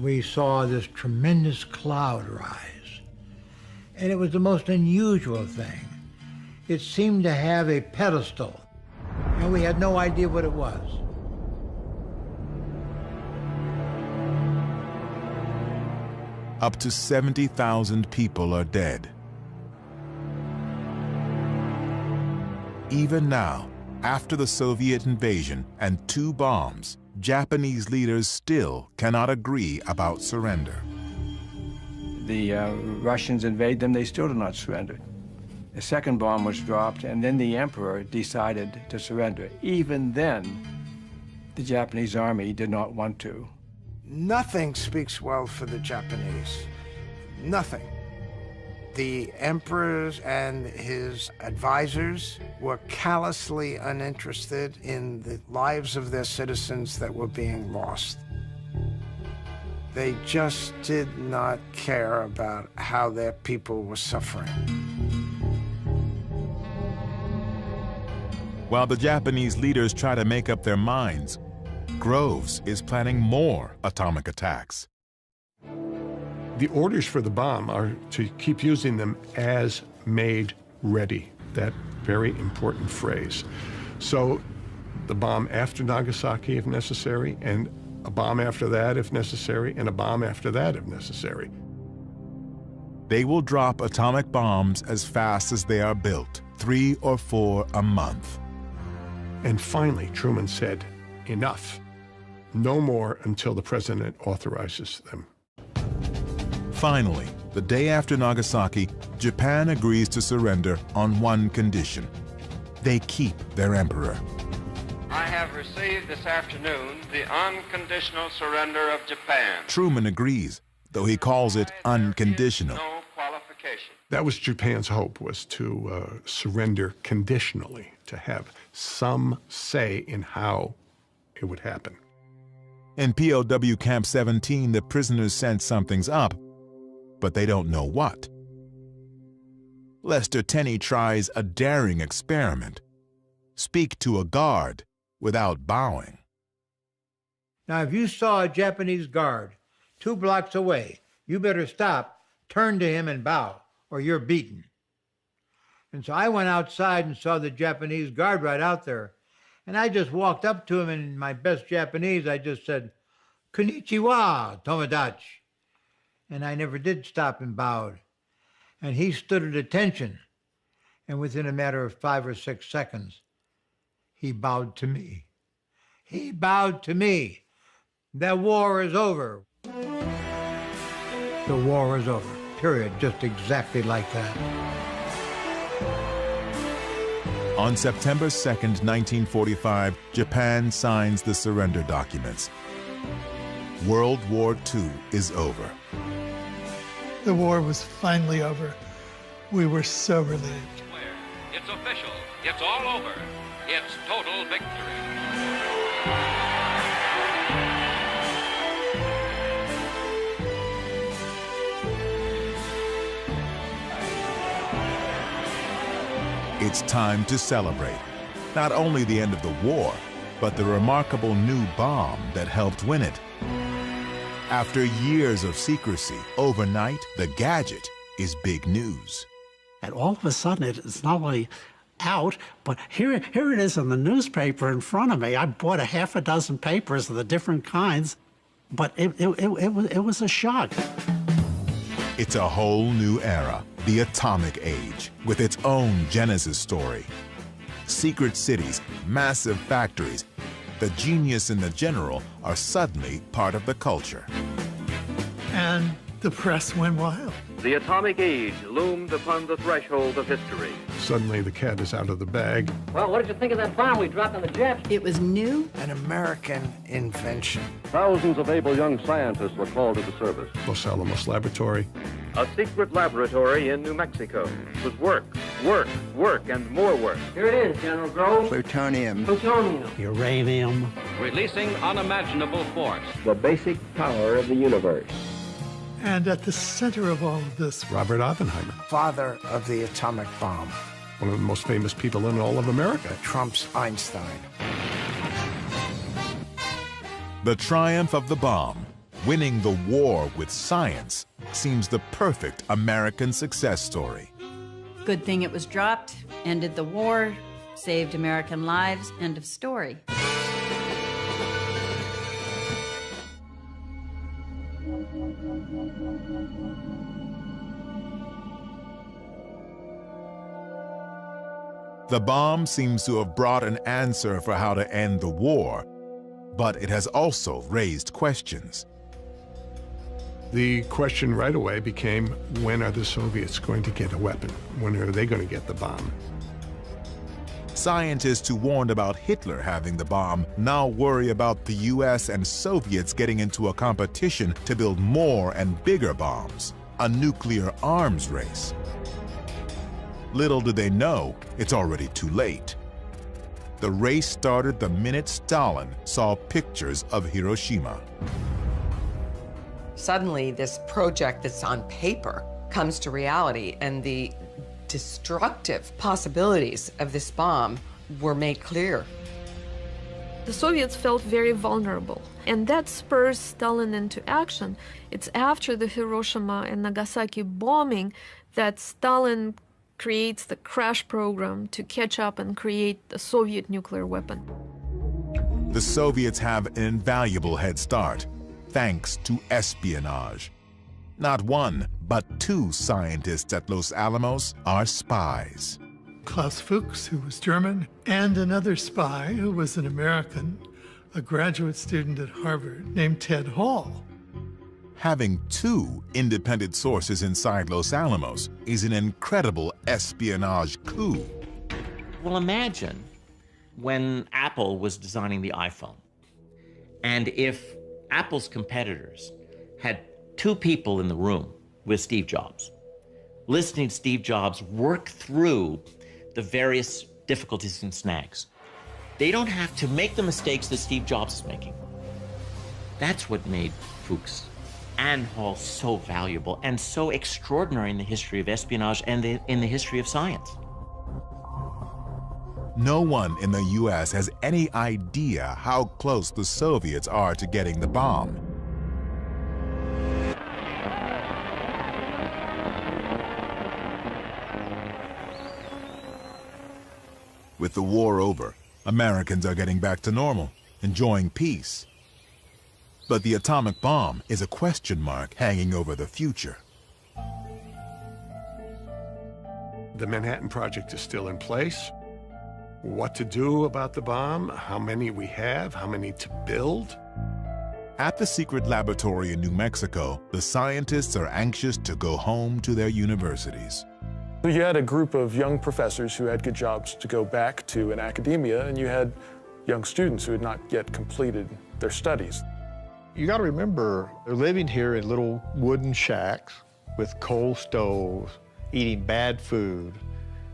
We saw this tremendous cloud rise, and it was the most unusual thing. It seemed to have a pedestal, and we had no idea what it was. Up to 70,000 people are dead. Even now, after the Soviet invasion and 2 bombs, Japanese leaders still cannot agree about surrender. The Russians invade them, they still do not surrender. The second bomb was dropped, and then the emperor decided to surrender. Even then, the Japanese army did not want to. Nothing speaks well for the Japanese. Nothing. The emperors and his advisors were callously uninterested in the lives of their citizens that were being lost. They just did not care about how their people were suffering. While the Japanese leaders try to make up their minds, Groves is planning more atomic attacks. The orders for the bomb are to keep using them as made ready, that very important phrase. So the bomb after Nagasaki if necessary, and a bomb after that if necessary, and a bomb after that if necessary. They will drop atomic bombs as fast as they are built, 3 or 4 a month. And finally, Truman said, enough. No more until the president authorizes them. Finally, the day after Nagasaki, Japan agrees to surrender on one condition. They keep their emperor. I have received this afternoon the unconditional surrender of Japan. Truman agrees, though he calls it unconditional. No qualification. That was Japan's hope, was to surrender conditionally, to have some say in how it would happen. In POW Camp 17, the prisoners sense something's up, but they don't know what. Lester Tenney tries a daring experiment. Speak to a guard without bowing. Now, if you saw a Japanese guard 2 blocks away, you better stop, turn to him and bow, or you're beaten. And so I went outside and saw the Japanese guard right out there. And I just walked up to him, and in my best Japanese, I just said, "Konnichiwa, Tomodachi." And I never did stop and bowed. And he stood at attention. And within a matter of 5 or 6 seconds, he bowed to me. He bowed to me. The war is over. The war is over, period, just exactly like that. On September 2nd, 1945, Japan signs the surrender documents. World War II is over. The war was finally over. We were so relieved. It's official. It's all over. It's total victory. It's time to celebrate not only the end of the war, but the remarkable new bomb that helped win it. After years of secrecy, overnight, the gadget is big news. And all of a sudden, it's not only out, but here it is in the newspaper in front of me. I bought 6 papers of the different kinds, but it was a shock. It's a whole new era, the atomic age, with its own Genesis story. Secret cities, massive factories, the genius and the general are suddenly part of the culture. And the press went wild. The atomic age loomed upon the threshold of history. Suddenly the cat is out of the bag. Well, what did you think of that bomb we dropped on the Japs? It was new. An American invention. Thousands of able young scientists were called into service. Los Alamos Laboratory. A secret laboratory in New Mexico whose work Work, work, and more work. Here it is, General Groves. Plutonium. Plutonium. Uranium. Releasing unimaginable force. The basic power of the universe. And at the center of all of this, Robert Oppenheimer, Father of the atomic bomb. one of the most famous people in all of America. Trump's Einstein. The triumph of the bomb, winning the war with science, seems the perfect American success story. Good thing it was dropped, ended the war, saved American lives, end of story. The bomb seems to have brought an answer for how to end the war, but it has also raised questions. The question right away became, when are the Soviets going to get a weapon? When are they going to get the bomb? Scientists who warned about Hitler having the bomb now worry about the US and Soviets getting into a competition to build more and bigger bombs, a nuclear arms race. Little do they know, it's already too late. The race started the minute Stalin saw pictures of Hiroshima. Suddenly, this project that's on paper comes to reality, and the destructive possibilities of this bomb were made clear. The Soviets felt very vulnerable, and that spurs Stalin into action. It's after the Hiroshima and Nagasaki bombing that Stalin creates the crash program to catch up and create the Soviet nuclear weapon. The Soviets have an invaluable head start, thanks to espionage. Not one, but two scientists at Los Alamos are spies. Klaus Fuchs, who was German, and another spy who was an American, a graduate student at Harvard named Ted Hall. Having two independent sources inside Los Alamos is an incredible espionage coup. Well, imagine when Apple was designing the iPhone, and if Apple's competitors had two people in the room with Steve Jobs, listening to Steve Jobs work through the various difficulties and snags. They don't have to make the mistakes that Steve Jobs is making. That's what made Fuchs and Hall so valuable and so extraordinary in the history of espionage and in the history of science. No one in the US has any idea how close the Soviets are to getting the bomb. With the war over, Americans are getting back to normal, enjoying peace. But the atomic bomb is a question mark hanging over the future. The Manhattan Project is still in place. What to do about the bomb, how many we have, how many to build. At the secret laboratory in New Mexico, the scientists are anxious to go home to their universities. You had a group of young professors who had good jobs to go back to in academia, and you had young students who had not yet completed their studies. You got to remember, they're living here in little wooden shacks with coal stoves, eating bad food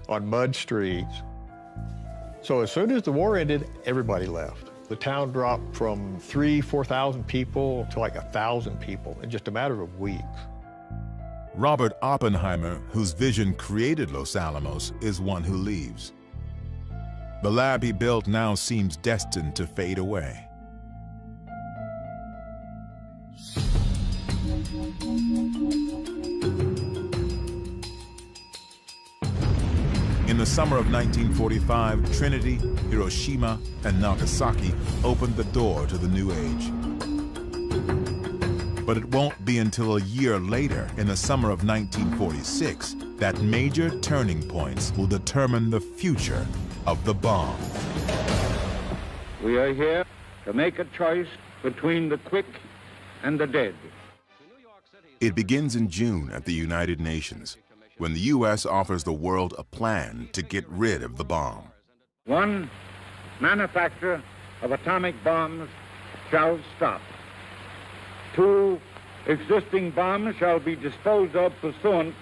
on mud streets. So as soon as the war ended, everybody left. The town dropped from 4,000 people to like 1,000 people in just a matter of weeks. Robert Oppenheimer, whose vision created Los Alamos, is one who leaves. The lab he built now seems destined to fade away. In the summer of 1945, Trinity, Hiroshima, and Nagasaki opened the door to the new age. But it won't be until a year later, in the summer of 1946, that major turning points will determine the future of the bomb. We are here to make a choice between the quick and the dead. It begins in June at the United Nations, when the U.S. offers the world a plan to get rid of the bomb. 1, manufacture of atomic bombs shall stop. 2, existing bombs shall be disposed of pursuant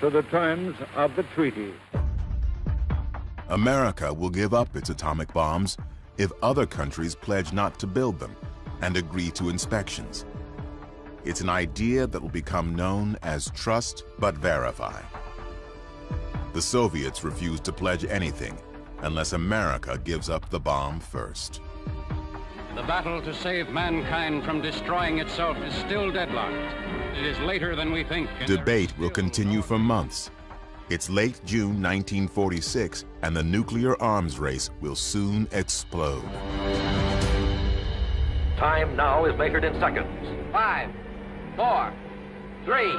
to the terms of the treaty. America will give up its atomic bombs if other countries pledge not to build them and agree to inspections. It's an idea that will become known as trust but verify. The Soviets refuse to pledge anything unless America gives up the bomb first. The battle to save mankind from destroying itself is still deadlocked. It is later than we think. Debate will continue for months. It's late June 1946, and the nuclear arms race will soon explode. Time now is measured in seconds. 5, 4, 3, 2,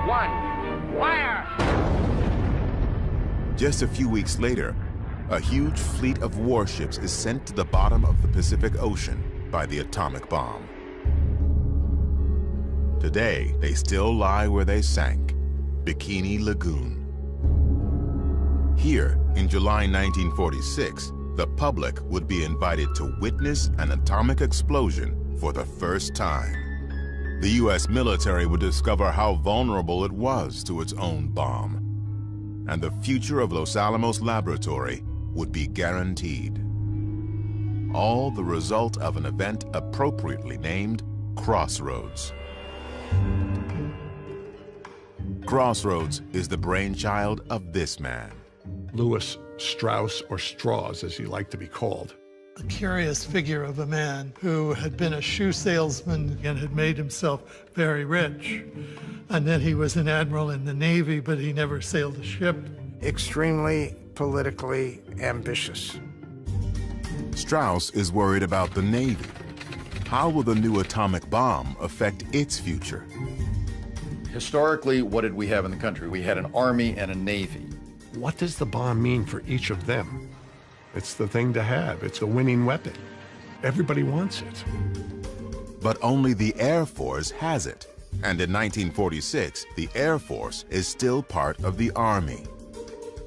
1, fire! Just a few weeks later, a huge fleet of warships is sent to the bottom of the Pacific Ocean by the atomic bomb. Today, they still lie where they sank, Bikini Lagoon. Here, in July 1946, the public would be invited to witness an atomic explosion for the first time. The U.S. military would discover how vulnerable it was to its own bomb, and the future of Los Alamos Laboratory would be guaranteed. All the result of an event appropriately named Crossroads. Crossroads is the brainchild of this man. Louis Strauss, or Strauss as he liked to be called. A curious figure of a man who had been a shoe salesman and had made himself very rich. And then he was an admiral in the Navy, but he never sailed a ship. Extremely politically ambitious. Strauss is worried about the Navy. How will the new atomic bomb affect its future? Historically, what did we have in the country? We had an army and a navy. What does the bomb mean for each of them? It's the thing to have. It's a winning weapon. Everybody wants it. But only the Air Force has it. And in 1946, the Air Force is still part of the Army.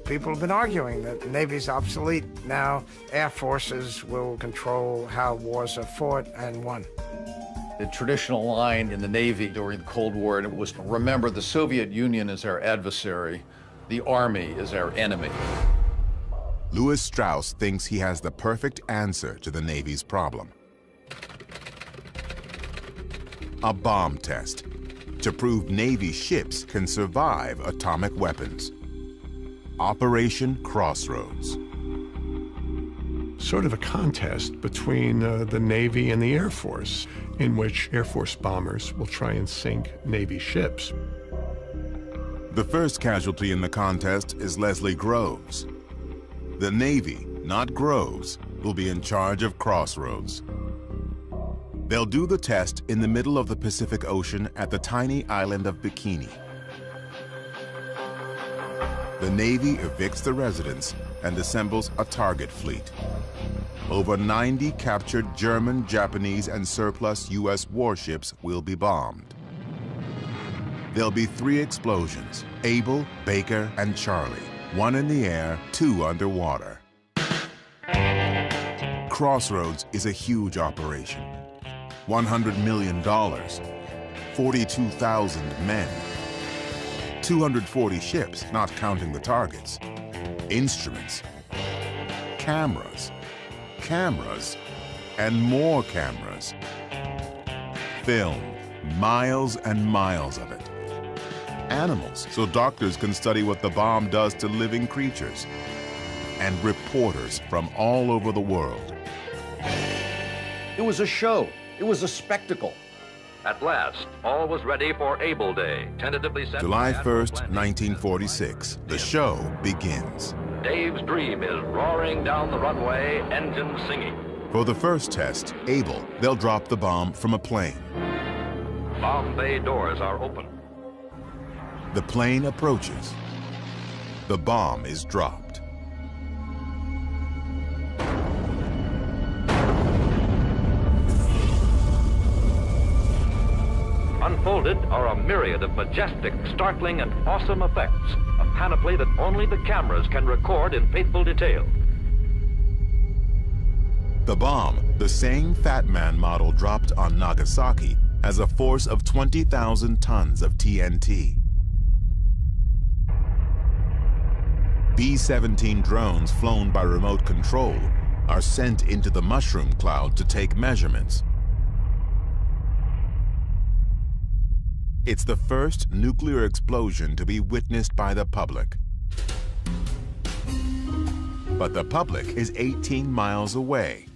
People have been arguing that the Navy's obsolete. Now, Air Forces will control how wars are fought and won. The traditional line in the Navy during the Cold War was, remember, the Soviet Union is our adversary, the Army is our enemy. Louis Strauss thinks he has the perfect answer to the Navy's problem. A bomb test to prove Navy ships can survive atomic weapons. Operation Crossroads. Sort of a contest between the Navy and the Air Force, in which Air Force bombers will try and sink Navy ships. The first casualty in the contest is Leslie Groves. The Navy, not Groves, will be in charge of Crossroads. They'll do the test in the middle of the Pacific Ocean at the tiny island of Bikini. The Navy evicts the residents and assembles a target fleet. Over 90 captured German, Japanese, and surplus U.S. warships will be bombed. There'll be 3 explosions, Able, Baker, and Charlie. 1 in the air, 2 underwater. Crossroads is a huge operation. $100 million, 42,000 men, 240 ships, not counting the targets, instruments, cameras, and more cameras. Film, miles and miles of it. Animals, so doctors can study what the bomb does to living creatures. And reporters from all over the world. It was a show. It was a spectacle. At last, all was ready for Able Day, tentatively set July 1st, 1946. The show begins. Dave's dream is roaring down the runway, engines singing. For the first test, Able, they'll drop the bomb from a plane. Bomb bay doors are open. The plane approaches. The bomb is dropped. Unfolded are a myriad of majestic, startling, and awesome effects, a panoply that only the cameras can record in faithful detail. The bomb, the same Fat Man model dropped on Nagasaki, has a force of 20,000 tons of TNT. B-17 drones flown by remote control are sent into the mushroom cloud to take measurements. It's the first nuclear explosion to be witnessed by the public. But the public is 18 miles away,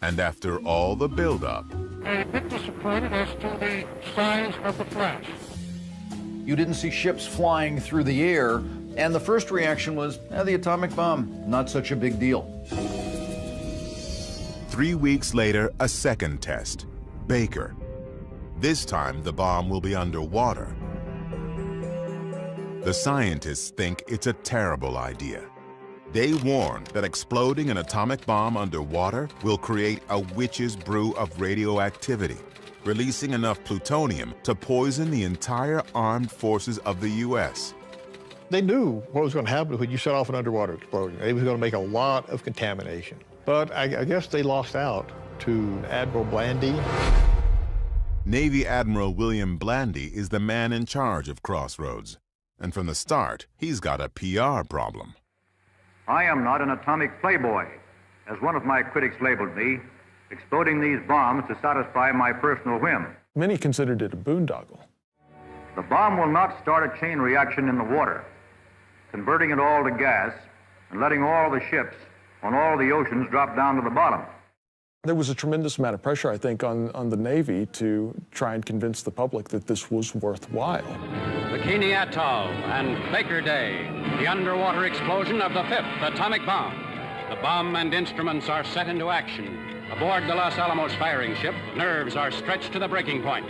and after all the buildup, I'm a bit disappointed as to the size of the flash. You didn't see ships flying through the air, and the first reaction was, the atomic bomb, not such a big deal. 3 weeks later, a second test, Baker. This time, the bomb will be underwater. The scientists think it's a terrible idea. They warn that exploding an atomic bomb underwater will create a witch's brew of radioactivity, releasing enough plutonium to poison the entire armed forces of the U.S. They knew what was going to happen when you set off an underwater explosion. It was going to make a lot of contamination. But I guess they lost out to Admiral Blandy. Navy Admiral William Blandy is the man in charge of Crossroads. And from the start, he's got a PR problem. I am not an atomic playboy, as one of my critics labeled me, exploding these bombs to satisfy my personal whim. Many considered it a boondoggle. The bomb will not start a chain reaction in the water, converting it all to gas and letting all the ships on all the oceans drop down to the bottom. There was a tremendous amount of pressure, I think, on the Navy to try and convince the public that this was worthwhile. Bikini Atoll and Baker Day, the underwater explosion of the 5th atomic bomb. The bomb and instruments are set into action. Aboard the Los Alamos firing ship, nerves are stretched to the breaking point.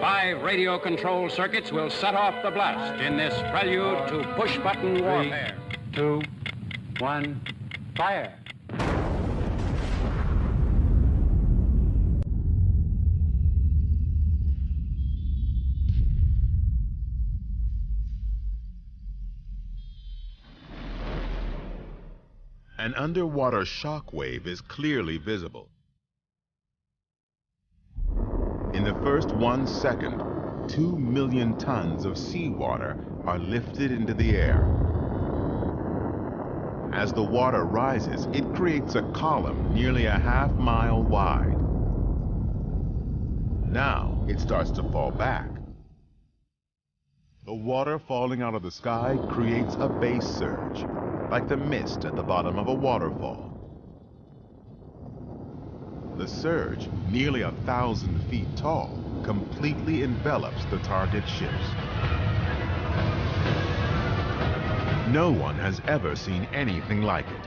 5 radio control circuits will set off the blast in this prelude to push-button warfare. 3, 2, 1, fire. An underwater shock wave is clearly visible. In the first 1 second, 2 million tons of seawater are lifted into the air. As the water rises, it creates a column nearly a half-mile wide. Now it starts to fall back. The water falling out of the sky creates a base surge, like the mist at the bottom of a waterfall. The surge, nearly 1,000 feet tall, completely envelops the target ships. No one has ever seen anything like it.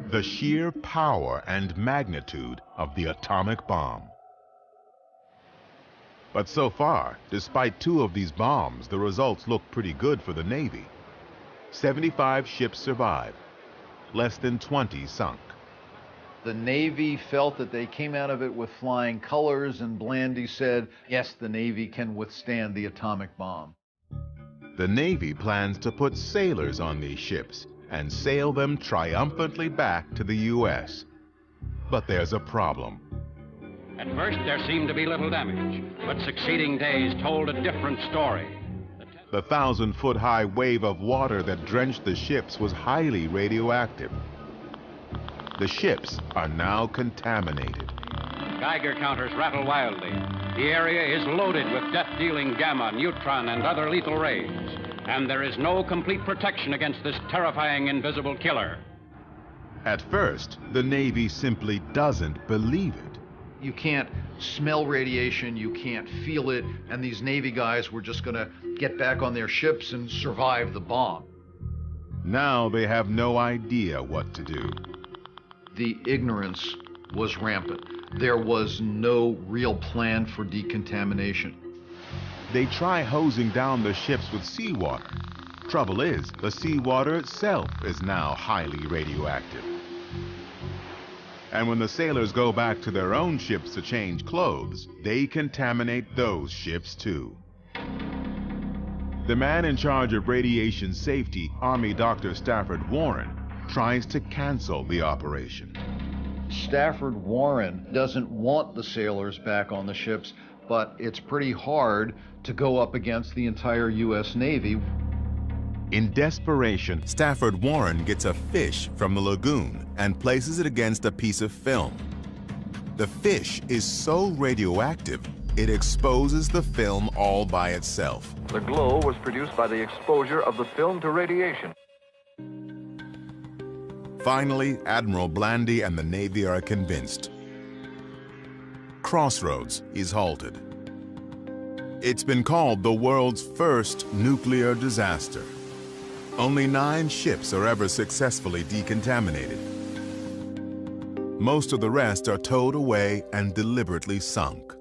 The sheer power and magnitude of the atomic bomb. But so far, despite 2 of these bombs, the results look pretty good for the Navy. 75 ships survived, less than 20 sunk. The Navy felt that they came out of it with flying colors, and Blandy said, yes, the Navy can withstand the atomic bomb. The Navy plans to put sailors on these ships and sail them triumphantly back to the U.S. But there's a problem. At first, there seemed to be little damage, but succeeding days told a different story. The 1,000-foot-high wave of water that drenched the ships was highly radioactive. The ships are now contaminated. Geiger counters rattle wildly. The area is loaded with death-dealing gamma, neutron, and other lethal rays. And there is no complete protection against this terrifying invisible killer. At first, the Navy simply doesn't believe it. You can't smell radiation, you can't feel it, and these Navy guys were just going to get back on their ships and survive the bomb. Now they have no idea what to do. The ignorance was rampant. There was no real plan for decontamination. They try hosing down the ships with seawater. Trouble is, the seawater itself is now highly radioactive. And when the sailors go back to their own ships to change clothes, they contaminate those ships too. The man in charge of radiation safety, Army Dr. Stafford Warren, tries to cancel the operation. Stafford Warren doesn't want the sailors back on the ships, but it's pretty hard to go up against the entire U.S. Navy. In desperation, Stafford Warren gets a fish from the lagoon and places it against a piece of film. The fish is so radioactive, it exposes the film all by itself. The glow was produced by the exposure of the film to radiation. Finally, Admiral Blandy and the Navy are convinced. Crossroads is halted. It's been called the world's first nuclear disaster. Only 9 ships are ever successfully decontaminated. Most of the rest are towed away and deliberately sunk.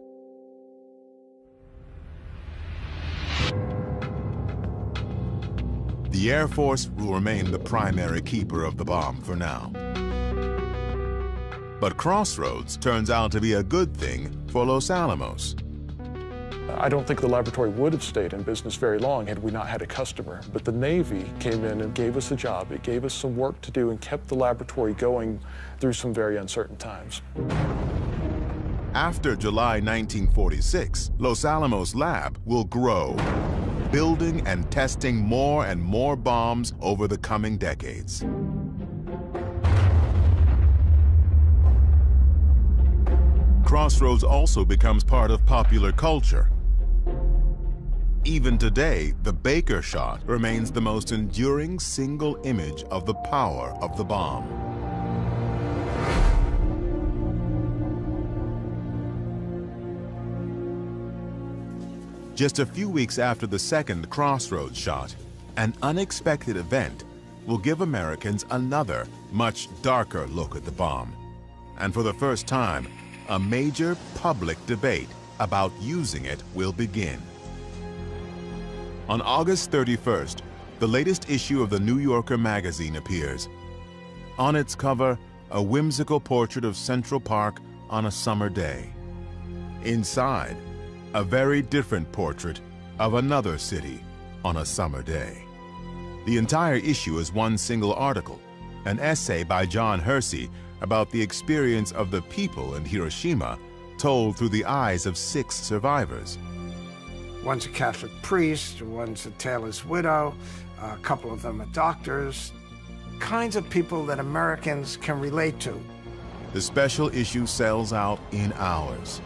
The Air Force will remain the primary keeper of the bomb for now. But Crossroads turns out to be a good thing for Los Alamos. I don't think the laboratory would have stayed in business very long had we not had a customer. But the Navy came in and gave us a job. It gave us some work to do and kept the laboratory going through some very uncertain times. After July 1946, Los Alamos Lab will grow, building and testing more and more bombs over the coming decades. Crossroads also becomes part of popular culture. Even today, the Baker shot remains the most enduring single image of the power of the bomb. Just a few weeks after the second Crossroads shot, an unexpected event will give Americans another, much darker look at the bomb. And for the first time, a major public debate about using it will begin. On August 31st, the latest issue of the New Yorker magazine appears. On its cover, a whimsical portrait of Central Park on a summer day. Inside, a very different portrait of another city on a summer day. The entire issue is one single article, an essay by John Hersey about the experience of the people in Hiroshima, told through the eyes of 6 survivors. One's a Catholic priest, one's a tailor's widow, a couple of them are doctors, kinds of people that Americans can relate to. The special issue sells out in hours.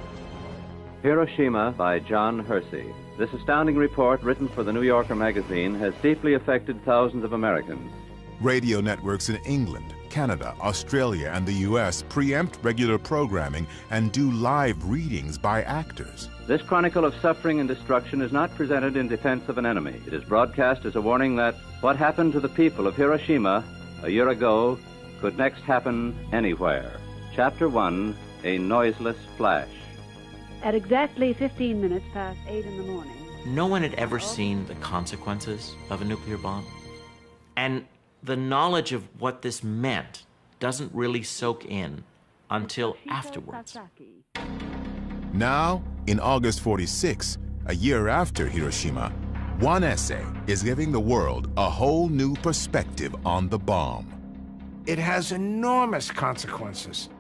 Hiroshima by John Hersey. This astounding report, written for the New Yorker magazine, has deeply affected thousands of Americans. Radio networks in England, Canada, Australia, and the U.S. preempt regular programming and do live readings by actors. This chronicle of suffering and destruction is not presented in defense of an enemy. It is broadcast as a warning that what happened to the people of Hiroshima a year ago could next happen anywhere. Chapter 1, A Noiseless Flash. At exactly 15 minutes past 8 in the morning. No one had ever seen the consequences of a nuclear bomb. And the knowledge of what this meant doesn't really soak in until afterwards. Now, in August 46, a year after Hiroshima, one essay is giving the world a whole new perspective on the bomb. It has enormous consequences.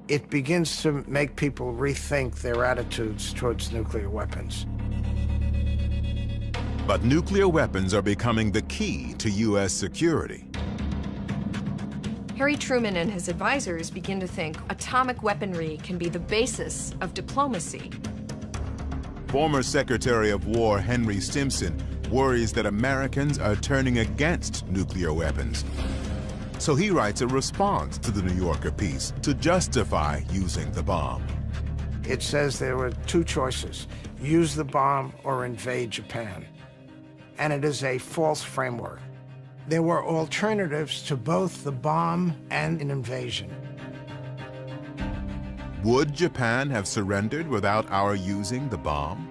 It begins to make people rethink their attitudes towards nuclear weapons. But nuclear weapons are becoming the key to U.S. security. Harry Truman and his advisors begin to think atomic weaponry can be the basis of diplomacy. Former Secretary of War Henry Stimson worries that Americans are turning against nuclear weapons. So he writes a response to the New Yorker piece to justify using the bomb. It says there were 2 choices, use the bomb or invade Japan. And it is a false framework. There were alternatives to both the bomb and an invasion. Would Japan have surrendered without our using the bomb?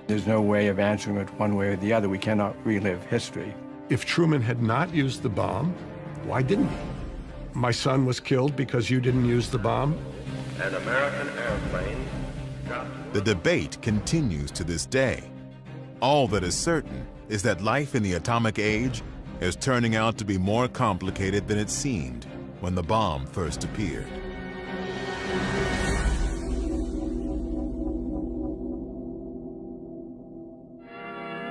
There's no way of answering it one way or the other. We cannot relive history. If Truman had not used the bomb, why didn't he? My son was killed because you didn't use the bomb? An American airplane. The debate continues to this day. All that is certain is that life in the atomic age is turning out to be more complicated than it seemed when the bomb first appeared.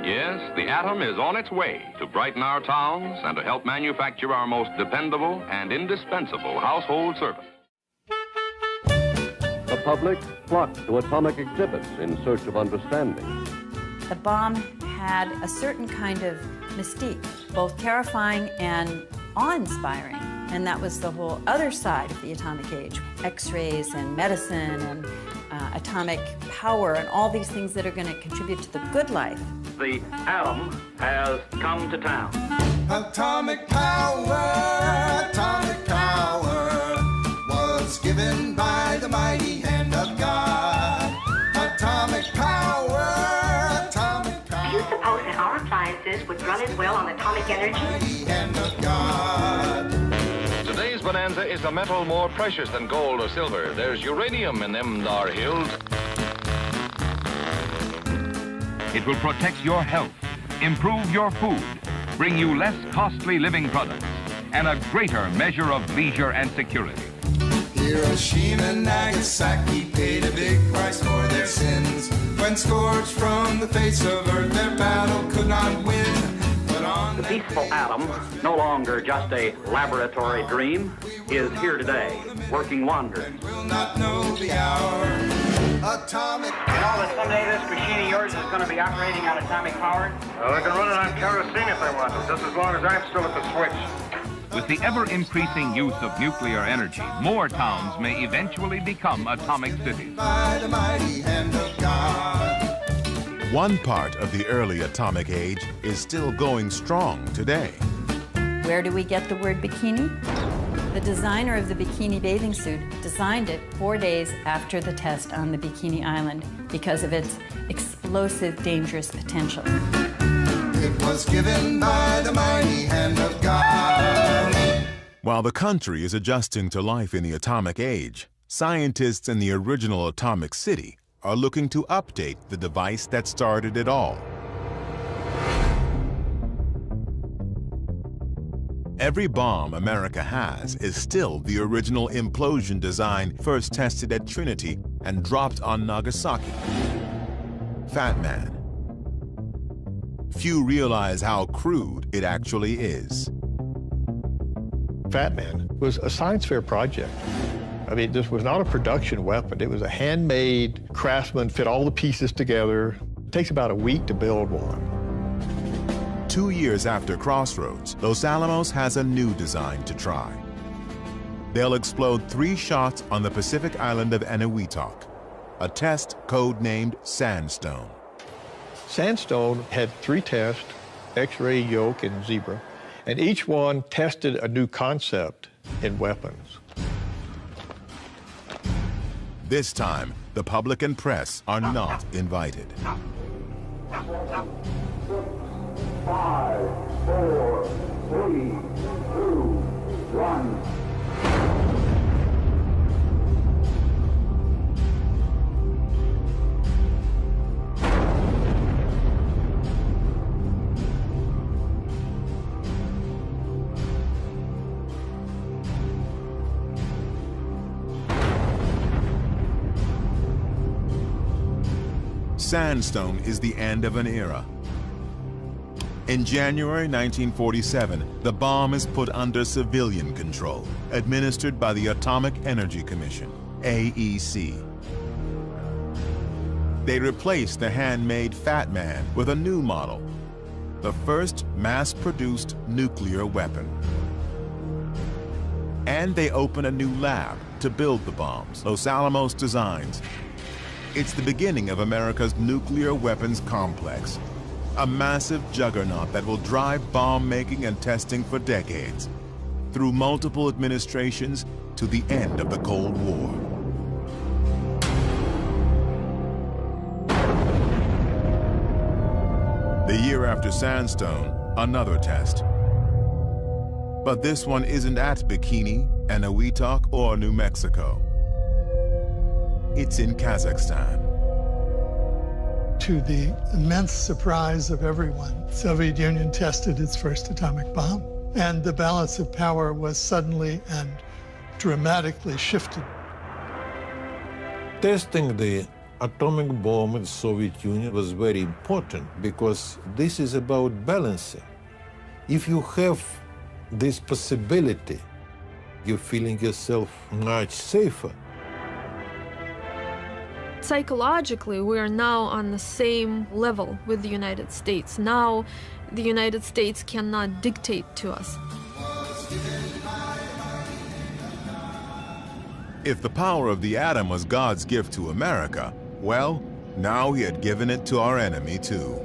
Yes, Yes, the atom is on its way to brighten our towns and to help manufacture our most dependable and indispensable household servant. The public flocked to atomic exhibits in search of understanding. The bomb had a certain kind of mystique, both terrifying and awe-inspiring. And that was the whole other side of the atomic age. X-rays and medicine and atomic power and all these things that are going to contribute to the good life. The atom has come to town. Atomic power was given by the mighty hand of God. Atomic power, atomic power. Do you suppose that our appliances would run as well on atomic energy? Mighty hand of God. Today's bonanza is a metal more precious than gold or silver. There's uranium in them dar hills. It will protect your health, improve your food, bring you less costly living products, and a greater measure of leisure and security. Hiroshima and Nagasaki paid a big price for their sins. When scourged from the face of earth, their battle could not win. The peaceful atom, no longer just a laboratory dream, is here today, working wonders. Will not know the hour. Atomic You know that someday this machine of yours is going to be operating on atomic power? Well, they can run it on kerosene if they want to, just as long as I'm still at the switch. With the ever-increasing use of nuclear energy, more towns may eventually become atomic cities. by the mighty hand of God. One part of the early atomic age is still going strong today. Where do we get the word bikini? The designer of the bikini bathing suit designed it 4 days after the test on the Bikini Island because of its explosive, dangerous potential. It was given by the mighty hand of God. While the country is adjusting to life in the atomic age, scientists in the original atomic city are looking to update the device that started it all. Every bomb America has is still the original implosion design first tested at Trinity and dropped on Nagasaki. Fat Man. Few realize how crude it actually is. Fat Man was a science fair project. I mean, this was not a production weapon. It was a handmade, craftsman fit all the pieces together. It takes about a week to build one. 2 years after Crossroads, Los Alamos has a new design to try. They'll explode 3 shots on the Pacific island of Eniwetok, a test codenamed Sandstone. Sandstone had 3 tests, X-ray, yoke, and zebra, and each one tested a new concept in weapons. This time, the public and press are not invited. 5, 4, 3, 2, 1. Sandstone is the end of an era. In January 1947, the bomb is put under civilian control, administered by the Atomic Energy Commission, AEC. They replaced the handmade Fat Man with a new model, the first mass-produced nuclear weapon. And they open a new lab to build the bombs Los Alamos designs. It's the beginning of America's nuclear weapons complex, a massive juggernaut that will drive bomb making and testing for decades, through multiple administrations to the end of the Cold War. The year after Sandstone, another test. But this one isn't at Bikini, Eniwetok, or New Mexico. It's in Kazakhstan. To the immense surprise of everyone, the Soviet Union tested its first atomic bomb, and the balance of power was suddenly and dramatically shifted. Testing the atomic bomb in the Soviet Union was very important because this is about balancing. If you have this possibility, you're feeling yourself much safer. Psychologically, we are now on the same level with the United States. Now, the United States cannot dictate to us. If the power of the atom was God's gift to America, well, now he had given it to our enemy too.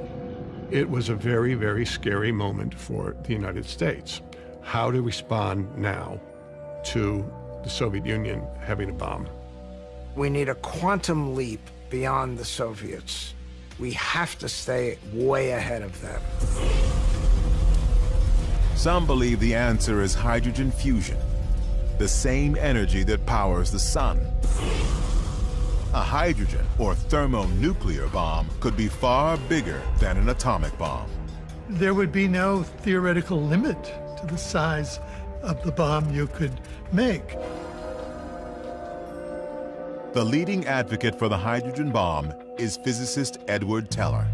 It was a very, very scary moment for the United States. How to respond now to the Soviet Union having a bomb. We need a quantum leap beyond the Soviets. We have to stay way ahead of them. Some believe the answer is hydrogen fusion, the same energy that powers the sun. A hydrogen or thermonuclear bomb could be far bigger than an atomic bomb. There would be no theoretical limit to the size of the bomb you could make. The leading advocate for the hydrogen bomb is physicist Edward Teller.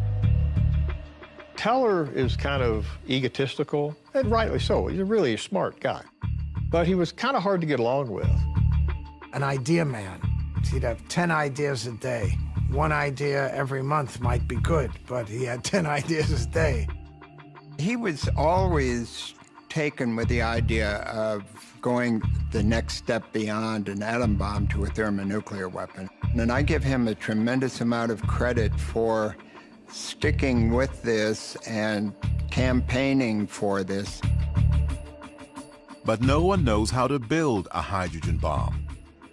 Teller is kind of egotistical, and rightly so. He's a really smart guy. But he was kind of hard to get along with. An idea man. He'd have 10 ideas a day. One idea every month might be good, but he had 10 ideas a day. He was always taken with the idea of going the next step beyond an atom bomb to a thermonuclear weapon. And I give him a tremendous amount of credit for sticking with this and campaigning for this. But no one knows how to build a hydrogen bomb.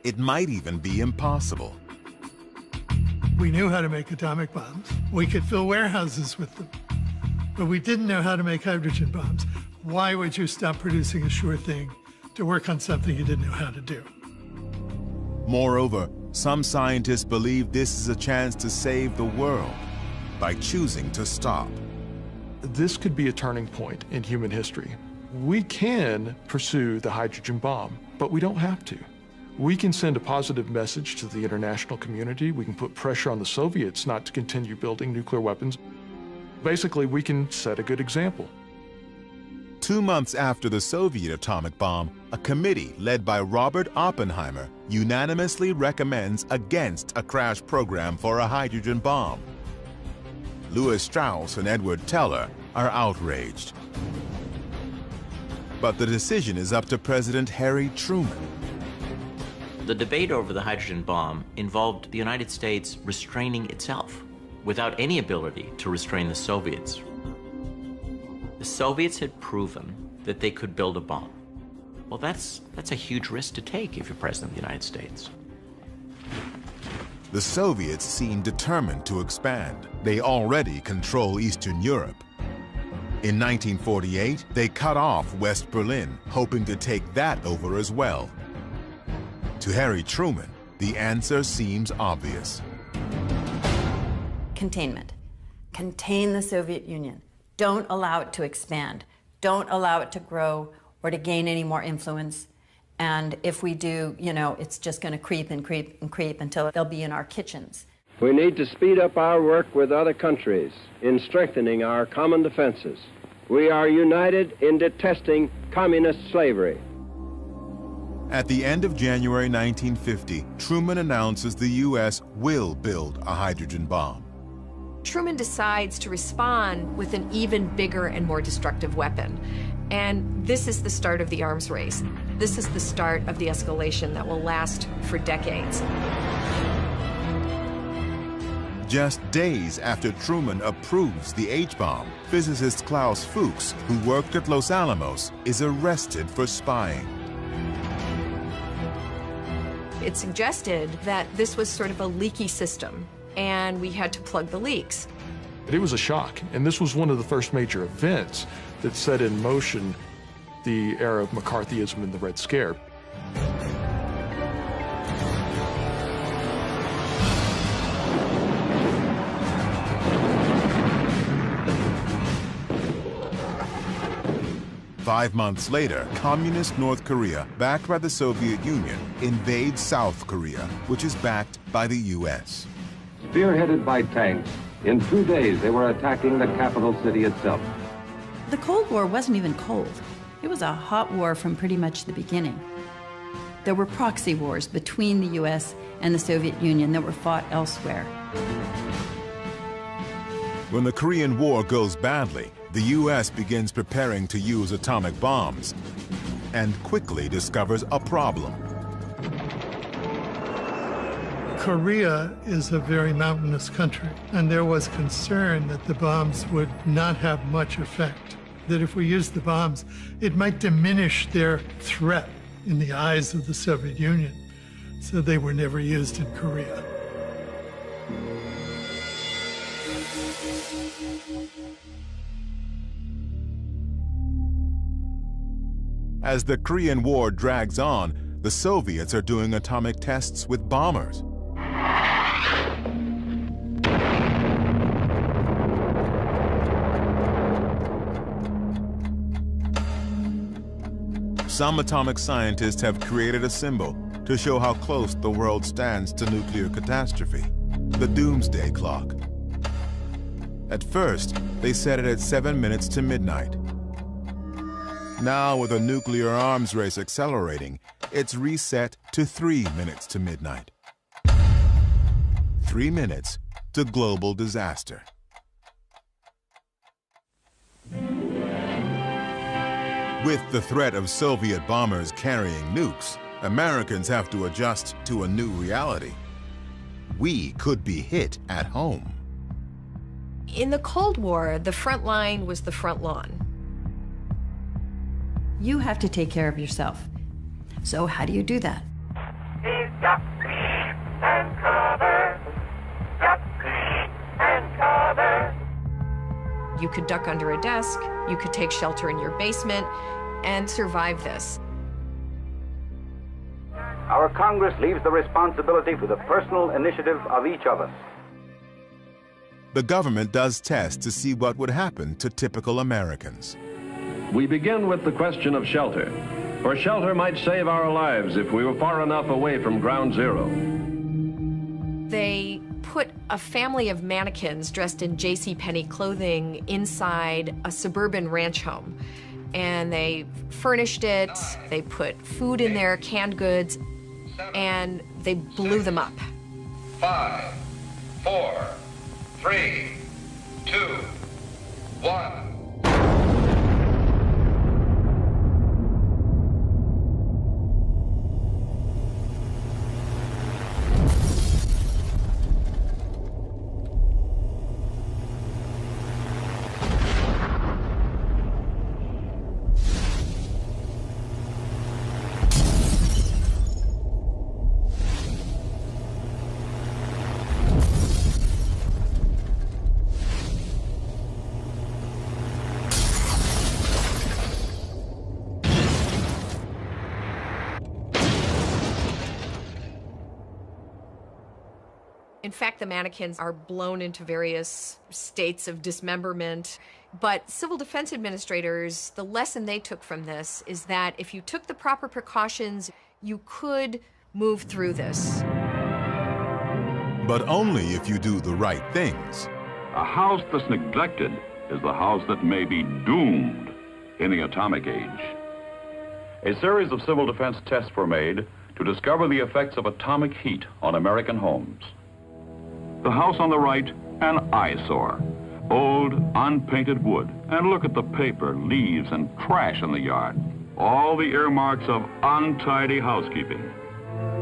It might even be impossible. We knew how to make atomic bombs. We could fill warehouses with them. But we didn't know how to make hydrogen bombs. Why would you stop producing a sure thing to work on something you didn't know how to do? Moreover, some scientists believe this is a chance to save the world by choosing to stop. This could be a turning point in human history. We can pursue the hydrogen bomb, but we don't have to. We can send a positive message to the international community. We can put pressure on the Soviets not to continue building nuclear weapons. Basically, we can set a good example. 2 months after the Soviet atomic bomb, a committee led by Robert Oppenheimer unanimously recommends against a crash program for a hydrogen bomb. Lewis Strauss and Edward Teller are outraged. But the decision is up to President Harry Truman. The debate over the hydrogen bomb involved the United States restraining itself without any ability to restrain the Soviets. The Soviets had proven that they could build a bomb. Well, that's a huge risk to take if you're president of the United States. The Soviets seem determined to expand. They already control Eastern Europe. In 1948, they cut off West Berlin, hoping to take that over as well. To Harry Truman, the answer seems obvious. Containment. Contain the Soviet Union. Don't allow it to expand. Don't allow it to grow or to gain any more influence. And if we do, it's just going to creep and creep and creep until they'll be in our kitchens. We need to speed up our work with other countries in strengthening our common defenses. We are united in detesting communist slavery. At the end of January 1950, Truman announces the U.S. will build a hydrogen bomb. Truman decides to respond with an even bigger and more destructive weapon. And this is the start of the arms race. This is the start of the escalation that will last for decades. Just days after Truman approves the H-bomb, physicist Klaus Fuchs, who worked at Los Alamos, is arrested for spying. It suggested that this was sort of a leaky system, and we had to plug the leaks. It was a shock, and this was one of the first major events that set in motion the era of McCarthyism and the Red Scare. Five months later, communist North Korea, backed by the Soviet Union, invades South Korea, which is backed by the U.S. Spearheaded by tanks, in 2 days they were attacking the capital city itself. The Cold War wasn't even cold. It was a hot war from pretty much the beginning. There were proxy wars between the US and the Soviet Union that were fought elsewhere. When the Korean War goes badly, the US begins preparing to use atomic bombs and quickly discovers a problem. Korea is a very mountainous country, and there was concern that the bombs would not have much effect, that if we used the bombs, it might diminish their threat in the eyes of the Soviet Union. So they were never used in Korea. As the Korean War drags on, the Soviets are doing atomic tests with bombers. Some atomic scientists have created a symbol to show how close the world stands to nuclear catastrophe, the doomsday clock. At first, they set it at 7 minutes to midnight. Now, with a nuclear arms race accelerating, it's reset to 3 minutes to midnight. 3 minutes to global disaster. With the threat of Soviet bombers carrying nukes, Americans have to adjust to a new reality. We could be hit at home. In the Cold War, the front line was the front lawn. You have to take care of yourself. So how do you do that? And cover. And cover. You could duck under a desk, you could take shelter in your basement, and survive this. Our Congress leaves the responsibility for the personal initiative of each of us. The government does tests to see what would happen to typical Americans. We begin with the question of shelter, for shelter might save our lives if we were far enough away from ground zero. They put a family of mannequins dressed in JCPenney clothing inside a suburban ranch home. And they furnished it, they put food in there, canned goods, and they blew them up. 5, 4, 3, 2, 1. In fact, the mannequins are blown into various states of dismemberment. But civil defense administrators, the lesson they took from this is that if you took the proper precautions, you could move through this. But only if you do the right things. A house that's neglected is the house that may be doomed in the atomic age. A series of civil defense tests were made to discover the effects of atomic heat on American homes. The house on the right, an eyesore. Old, unpainted wood. And look at the paper, leaves, and trash in the yard. All the earmarks of untidy housekeeping.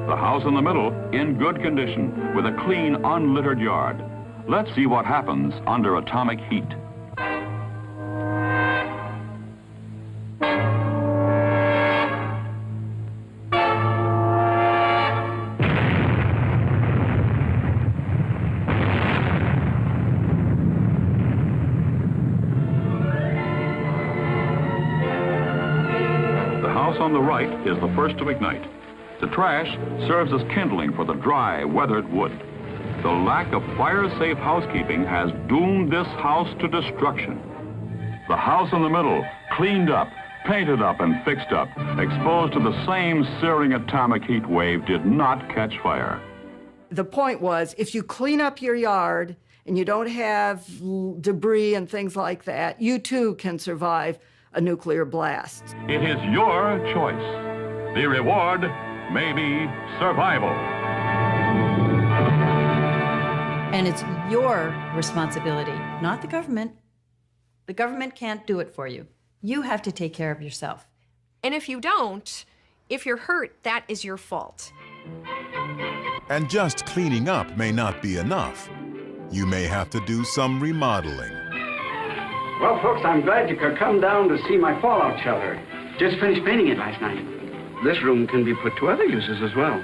The house in the middle, in good condition, with a clean, unlittered yard. Let's see what happens under atomic heat. On the right is the first to ignite. The trash serves as kindling for the dry, weathered wood. The lack of fire-safe housekeeping has doomed this house to destruction. The house in the middle, cleaned up, painted up, and fixed up, exposed to the same searing atomic heat wave, did not catch fire. The point was, if you clean up your yard and you don't have debris and things like that, you too can survive a nuclear blast. It is your choice. The reward may be survival. And it's your responsibility, not the government. The government can't do it for you. You have to take care of yourself. And if you don't, if you're hurt, that is your fault. And just cleaning up may not be enough. You may have to do some remodeling. Well, folks, I'm glad you could come down to see my fallout shelter. Just finished painting it last night. This room can be put to other uses as well.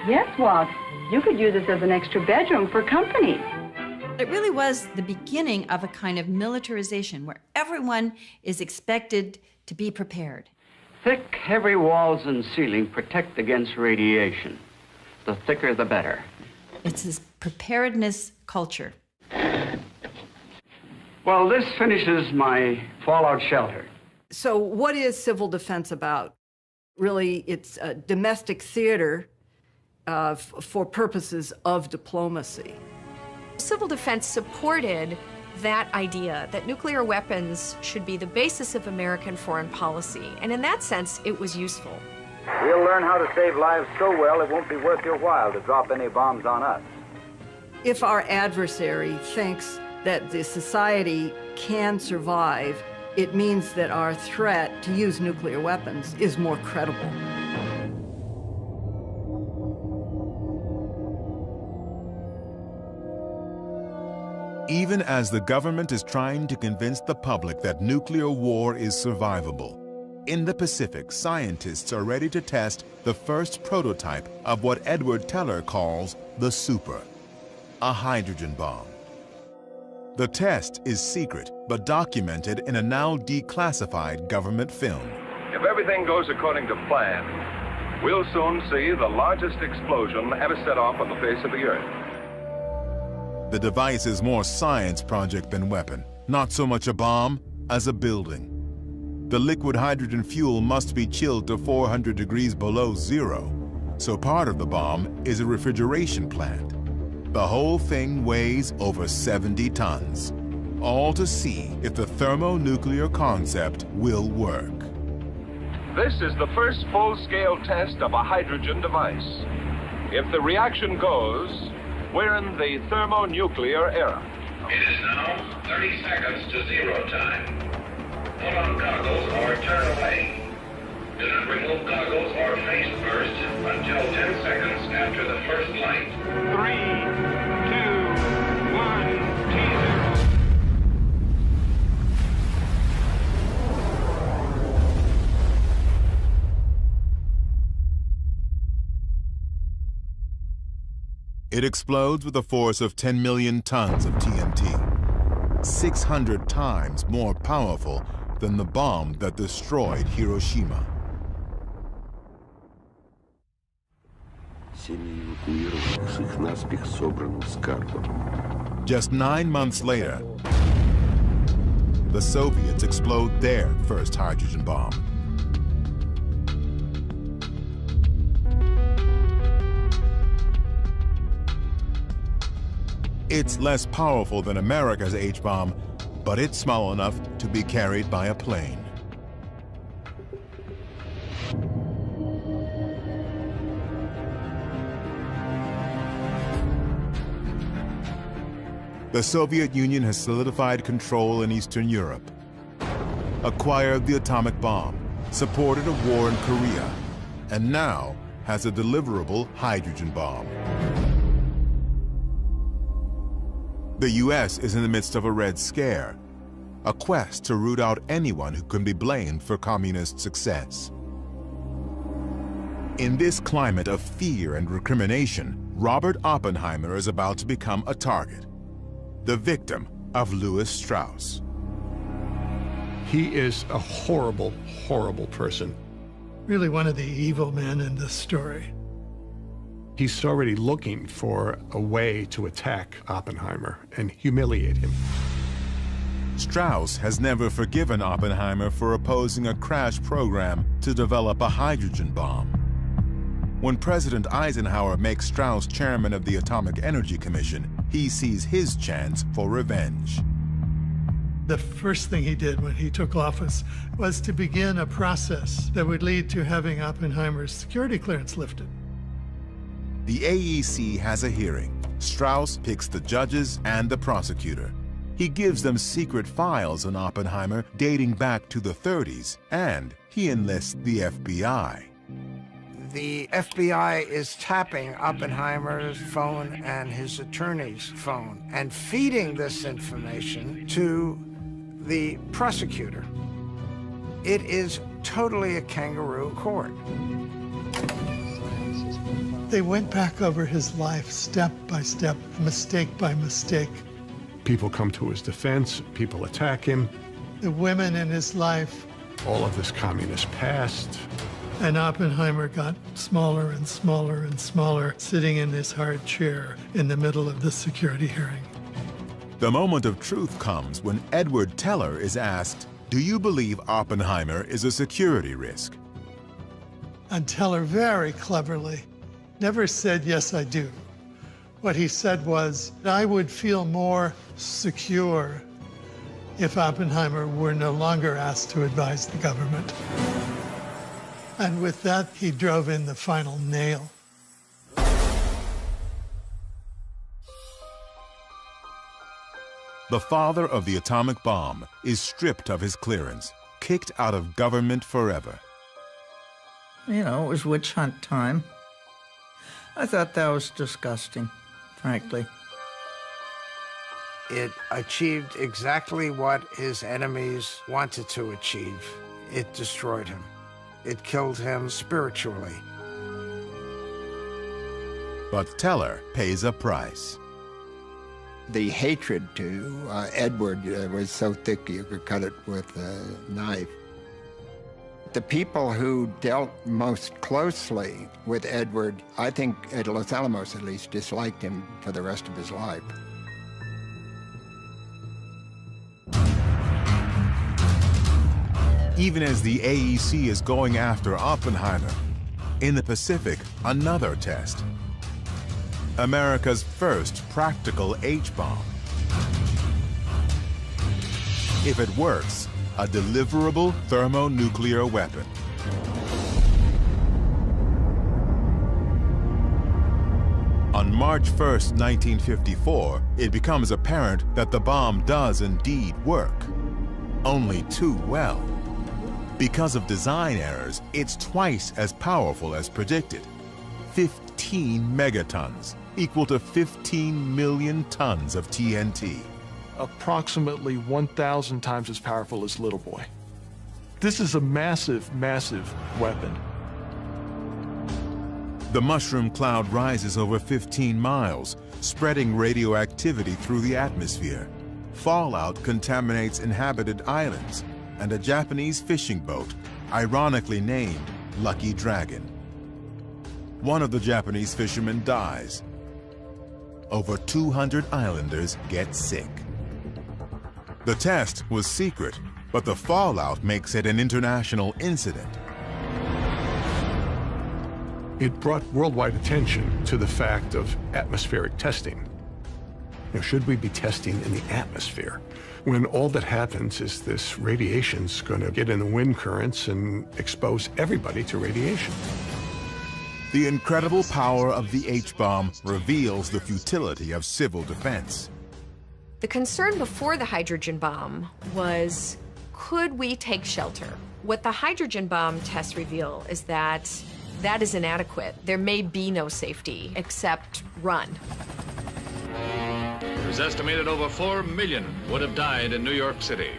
Yes, Walt. You could use this as an extra bedroom for company. It really was the beginning of a kind of militarization where everyone is expected to be prepared. Thick, heavy walls and ceiling protect against radiation. The thicker, the better. It's this preparedness culture. Well, this finishes my fallout shelter. So what is civil defense about? Really, it's a domestic theater for purposes of diplomacy. Civil defense supported that idea that nuclear weapons should be the basis of American foreign policy, and in that sense, it was useful. We'll learn how to save lives so well it won't be worth your while to drop any bombs on us. If our adversary thinks that the society can survive, it means that our threat to use nuclear weapons is more credible. Even as the government is trying to convince the public that nuclear war is survivable, in the Pacific, scientists are ready to test the first prototype of what Edward Teller calls the super, a hydrogen bomb. The test is secret, but documented in a now declassified government film. If everything goes according to plan, we'll soon see the largest explosion ever set off on the face of the Earth. The device is more science project than weapon, not so much a bomb as a building. The liquid hydrogen fuel must be chilled to 400 degrees below zero, so part of the bomb is a refrigeration plant. The whole thing weighs over 70 tons, all to see if the thermonuclear concept will work. This is the first full-scale test of a hydrogen device. If the reaction goes, we're in the thermonuclear era. It is now 30 seconds to zero time. Put on goggles or turn away. Do not remove goggles or face first until 10 seconds after the first light. 3, 2, 1, T0. It explodes with a force of 10 million tons of TNT, 600 times more powerful than the bomb that destroyed Hiroshima. Just 9 months later, the Soviets explode their first hydrogen bomb. It's less powerful than America's H-bomb, but it's small enough to be carried by a plane. The Soviet Union has solidified control in Eastern Europe, acquired the atomic bomb, supported a war in Korea, and now has a deliverable hydrogen bomb. The U.S. is in the midst of a Red Scare, a quest to root out anyone who can be blamed for communist success. In this climate of fear and recrimination, Robert Oppenheimer is about to become a target, the victim of Louis Strauss. He is a horrible, horrible person. Really one of the evil men in this story. He's already looking for a way to attack Oppenheimer and humiliate him. Strauss has never forgiven Oppenheimer for opposing a crash program to develop a hydrogen bomb. When President Eisenhower makes Strauss chairman of the Atomic Energy Commission, he sees his chance for revenge. The first thing he did when he took office was to begin a process that would lead to having Oppenheimer's security clearance lifted. The AEC has a hearing. Strauss picks the judges and the prosecutor. He gives them secret files on Oppenheimer dating back to the 30s, and he enlists the FBI. The FBI is tapping Oppenheimer's phone and his attorney's phone and feeding this information to the prosecutor. It is totally a kangaroo court. They went back over his life step by step, mistake by mistake. People come to his defense, people attack him. The women in his life. All of this communist past. And Oppenheimer got smaller and smaller and smaller, sitting in this hard chair in the middle of the security hearing. The moment of truth comes when Edward Teller is asked, "Do you believe Oppenheimer is a security risk?" And Teller very cleverly never said, "Yes, I do." What he said was, "I would feel more secure if Oppenheimer were no longer asked to advise the government." And with that, he drove in the final nail. The father of the atomic bomb is stripped of his clearance, kicked out of government forever. You know, it was witch hunt time. I thought that was disgusting, frankly. It achieved exactly what his enemies wanted to achieve. It destroyed him. It killed him spiritually. But Teller pays a price. The hatred to Edward was so thick you could cut it with a knife. The people who dealt most closely with Edward, I think at Los Alamos at least, disliked him for the rest of his life. Even as the AEC is going after Oppenheimer, in the Pacific, another test. America's first practical H-bomb. If it works, a deliverable thermonuclear weapon. On March 1st, 1954, it becomes apparent that the bomb does indeed work. Only too well. Because of design errors, it's twice as powerful as predicted. 15 megatons, equal to 15 million tons of TNT. Approximately 1,000 times as powerful as Little Boy. This is a massive, massive weapon. The mushroom cloud rises over 15 miles, spreading radioactivity through the atmosphere. Fallout contaminates inhabited islands, and a Japanese fishing boat, ironically named Lucky Dragon. One of the Japanese fishermen dies. Over 200 islanders get sick. The test was secret, but the fallout makes it an international incident. It brought worldwide attention to the fact of atmospheric testing. Now, should we be testing in the atmosphere when all that happens is this radiation's going to get in the wind currents and expose everybody to radiation? The incredible power of the H-bomb reveals the futility of civil defense. The concern before the hydrogen bomb was, could we take shelter? What the hydrogen bomb tests reveal is that that is inadequate. There may be no safety except run. It was estimated over 4 million would have died in New York City.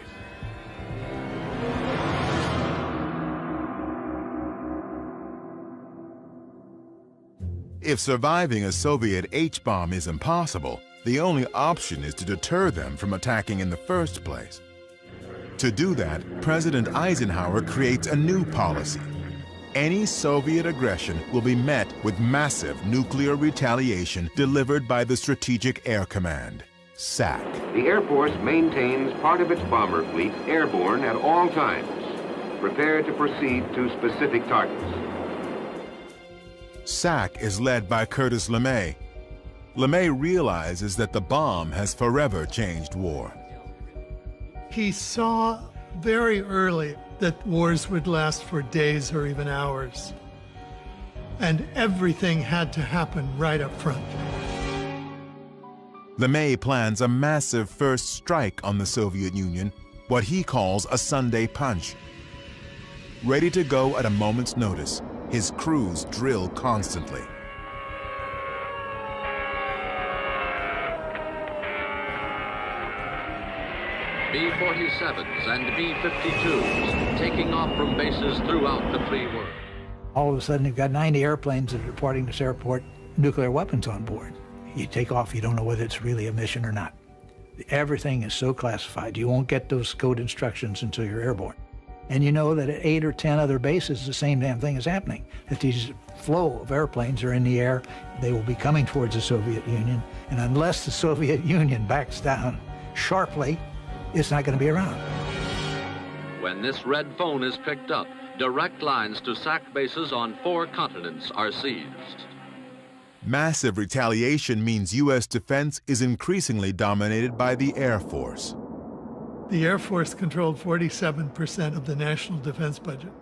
If surviving a Soviet H-bomb is impossible, the only option is to deter them from attacking in the first place. To do that, President Eisenhower creates a new policy. Any Soviet aggression will be met with massive nuclear retaliation delivered by the Strategic Air Command, SAC. The Air Force maintains part of its bomber fleet airborne at all times, prepared to proceed to specific targets. SAC is led by Curtis LeMay. LeMay realizes that the bomb has forever changed war. He saw very early that wars would last for days or even hours, and everything had to happen right up front. LeMay plans a massive first strike on the Soviet Union, what he calls a Sunday punch. Ready to go at a moment's notice, his crews drill constantly. B-47s and B-52s taking off from bases throughout the free world. All of a sudden, you've got 90 airplanes that are reporting to this airport, nuclear weapons on board. You take off, you don't know whether it's really a mission or not. Everything is so classified. You won't get those code instructions until you're airborne. And you know that at 8 or 10 other bases, the same damn thing is happening. That these flow of airplanes are in the air, they will be coming towards the Soviet Union, and unless the Soviet Union backs down sharply, it's not going to be around. When this red phone is picked up, direct lines to SAC bases on 4 continents are seized. Massive retaliation means U.S. defense is increasingly dominated by the Air Force. The Air Force controlled 47% of the national defense budget,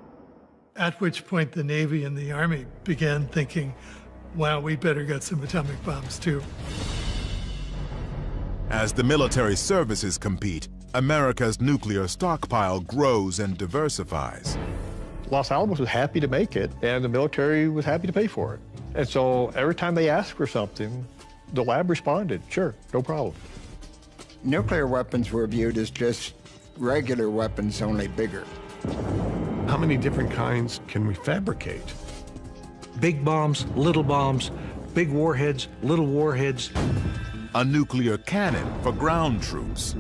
at which point the Navy and the Army began thinking, wow, we better get some atomic bombs too. As the military services compete, America's nuclear stockpile grows and diversifies. Los Alamos was happy to make it, and the military was happy to pay for it. And so every time they asked for something, the lab responded, sure, no problem. Nuclear weapons were viewed as just regular weapons, only bigger. How many different kinds can we fabricate? Big bombs, big warheads, little warheads. A nuclear cannon for ground troops.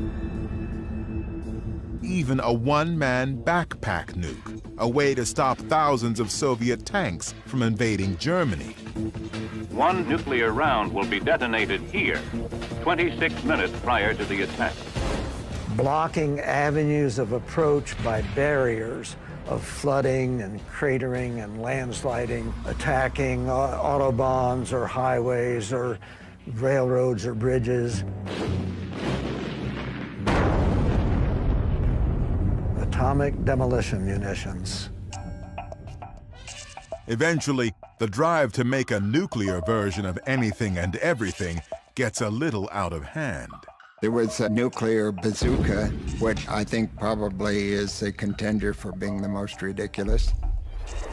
Even a one-man backpack nuke, a way to stop thousands of Soviet tanks from invading Germany. One nuclear round will be detonated here, 26 minutes prior to the attack. Blocking avenues of approach by barriers of flooding and cratering and landsliding, attacking autobahns or highways or railroads or bridges. Atomic demolition munitions. Eventually, the drive to make a nuclear version of anything and everything gets a little out of hand. There was a nuclear bazooka, which I think probably is a contender for being the most ridiculous.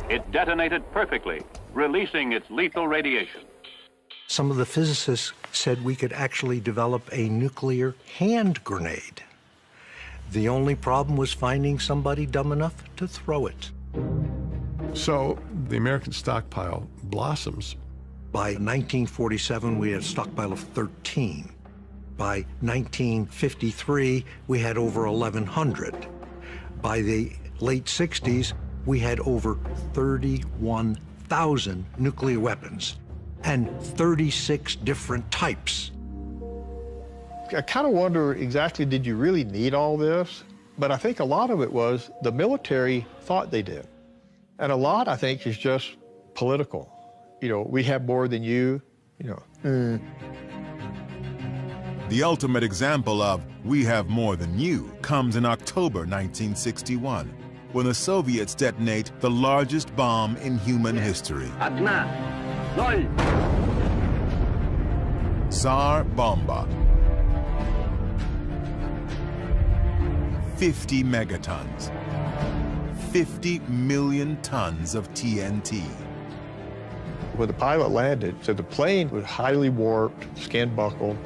It detonated perfectly, releasing its lethal radiation. Some of the physicists said we could actually develop a nuclear hand grenade. The only problem was finding somebody dumb enough to throw it. So the American stockpile blossoms. By 1947, we had a stockpile of 13. By 1953, we had over 1,100. By the late 60s, we had over 31,000 nuclear weapons and 36 different types. I kind of wonder exactly, did you really need all this? But I think a lot of it was the military thought they did. And a lot, I think, is just political. You know, we have more than you, you know. The ultimate example of we have more than you comes in October 1961, when the Soviets detonate the largest bomb in human history. Tsar Bomba. 50 megatons. 50 million tons of TNT. When the pilot landed, so the plane was highly warped, skin buckled,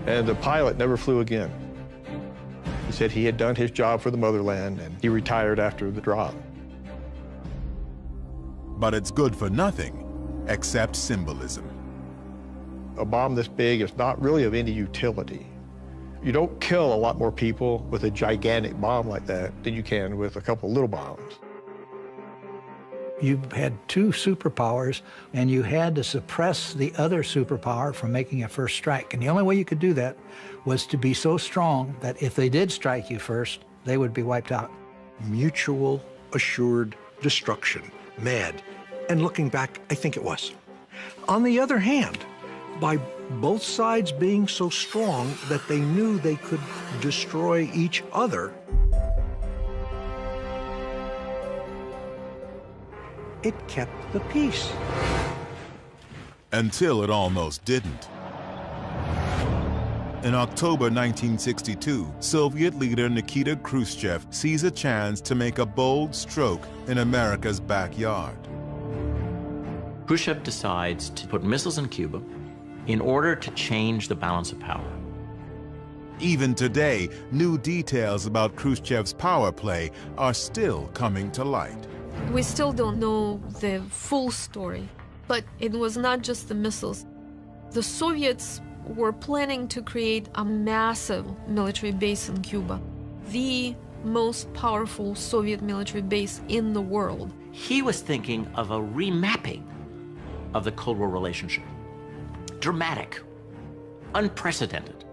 and the pilot never flew again. He said he had done his job for the motherland, and he retired after the drop. But it's good for nothing, except symbolism. A bomb this big is not really of any utility. You don't kill a lot more people with a gigantic bomb like that than you can with a couple little bombs. You had two superpowers, and you had to suppress the other superpower from making a first strike. And the only way you could do that was to be so strong that if they did strike you first, they would be wiped out. Mutual assured destruction. Mad. And looking back, I think it was. On the other hand, by both sides being so strong that they knew they could destroy each other, it kept the peace. Until it almost didn't. In October 1962, Soviet leader Nikita Khrushchev sees a chance to make a bold stroke in America's backyard. Khrushchev decides to put missiles in Cuba in order to change the balance of power. Even today, new details about Khrushchev's power play are still coming to light. We still don't know the full story, but it was not just the missiles. The Soviets were planning to create a massive military base in Cuba, the most powerful Soviet military base in the world. He was thinking of a remapping of the Cold War relationship. Dramatic, unprecedented.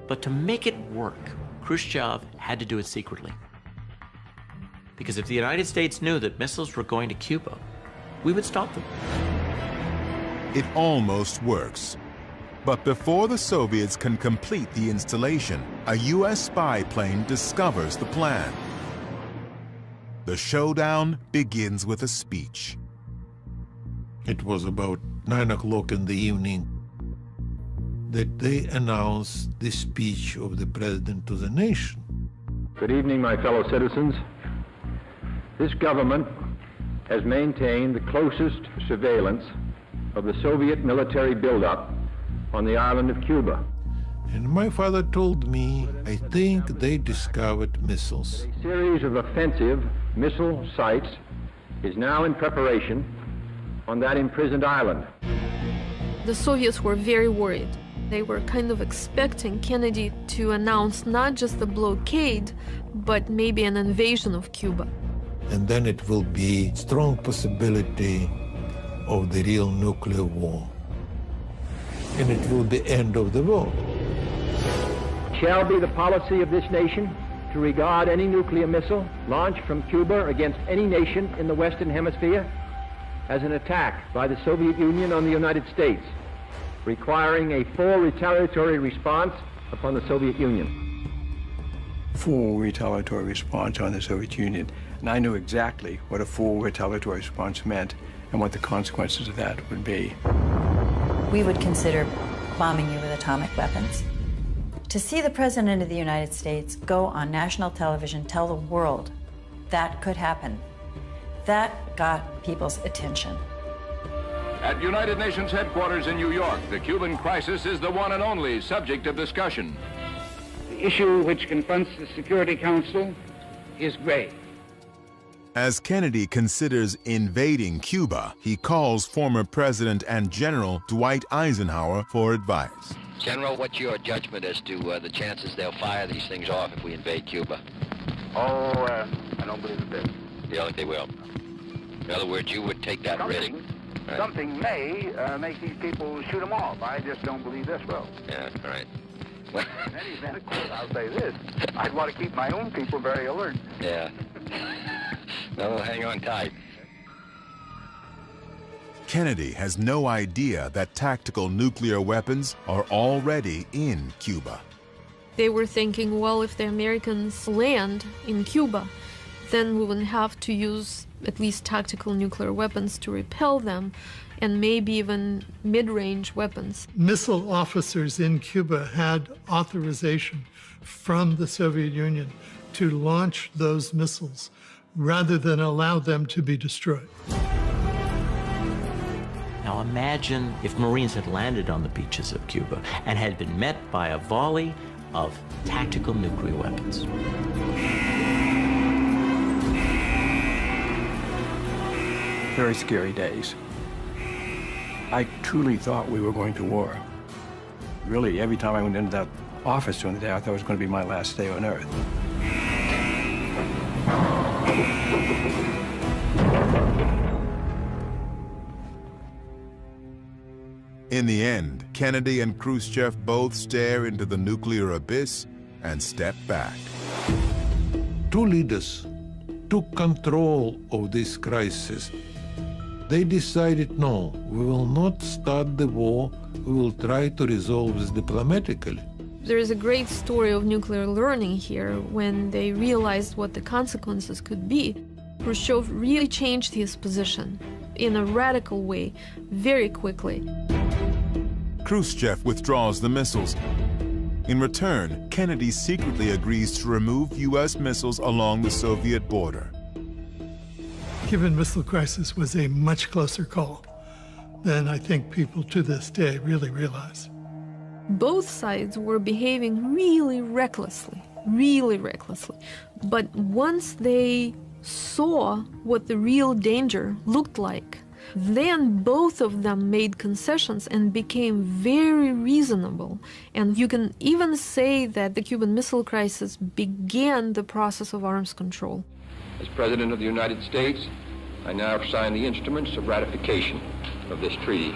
But to make it work, Khrushchev had to do it secretly. Because if the United States knew that missiles were going to Cuba, we would stop them. It almost works. But before the Soviets can complete the installation, a U.S. spy plane discovers the plan. The showdown begins with a speech. It was about 9 o'clock in the evening that they announced the speech of the president to the nation. Good evening, my fellow citizens. This government has maintained the closest surveillance of the Soviet military buildup on the island of Cuba. And my father told me, I think they discovered missiles. A series of offensive missile sites is now in preparation on that imprisoned island. The Soviets were very worried. They were kind of expecting Kennedy to announce not just the blockade, but maybe an invasion of Cuba. And then it will be strong possibility of the real nuclear war. And it will be end of the war. Shall be the policy of this nation to regard any nuclear missile launched from Cuba against any nation in the Western Hemisphere as an attack by the Soviet Union on the United States, requiring a full retaliatory response upon the Soviet Union. Full retaliatory response on the Soviet Union. And I knew exactly what a full retaliatory response meant and what the consequences of that would be. We would consider bombing you with atomic weapons. To see the President of the United States go on national television, tell the world that could happen, that got people's attention. At United Nations headquarters in New York, the Cuban crisis is the one and only subject of discussion. The issue which confronts the Security Council is grave. As Kennedy considers invading Cuba, he calls former President and General Dwight Eisenhower for advice. General, what's your judgment as to the chances they'll fire these things off if we invade Cuba? I don't believe a bit. You don't think they will? In other words, you would take that risk. Right. Something may make these people shoot them off. I just don't believe this will. Yeah, all right. In any event, of course, I'll say this. I'd want to keep my own people very alert. Yeah. No, hang on tight. Kennedy has no idea that tactical nuclear weapons are already in Cuba. They were thinking, well, if the Americans land in Cuba, then we wouldn't have to use at least tactical nuclear weapons to repel them, and maybe even mid-range weapons. Missile officers in Cuba had authorization from the Soviet Union to launch those missiles rather than allow them to be destroyed. Now imagine if Marines had landed on the beaches of Cuba and had been met by a volley of tactical nuclear weapons. Very scary days. I truly thought we were going to war. Really, every time I went into that office during the day, I thought it was going to be my last day on Earth. In the end, Kennedy and Khrushchev both stare into the nuclear abyss and step back. Two leaders took control of this crisis. They decided, no, we will not start the war, we will try to resolve this diplomatically. There is a great story of nuclear learning here. When they realized what the consequences could be, Khrushchev really changed his position in a radical way, very quickly. Khrushchev withdraws the missiles. In return, Kennedy secretly agrees to remove U.S. missiles along the Soviet border. Cuban Missile Crisis was a much closer call than I think people to this day really realize. Both sides were behaving really recklessly. But once they saw what the real danger looked like, then both of them made concessions and became very reasonable. And you can even say that the Cuban Missile Crisis began the process of arms control. As President of the United States, I now sign the instruments of ratification of this treaty.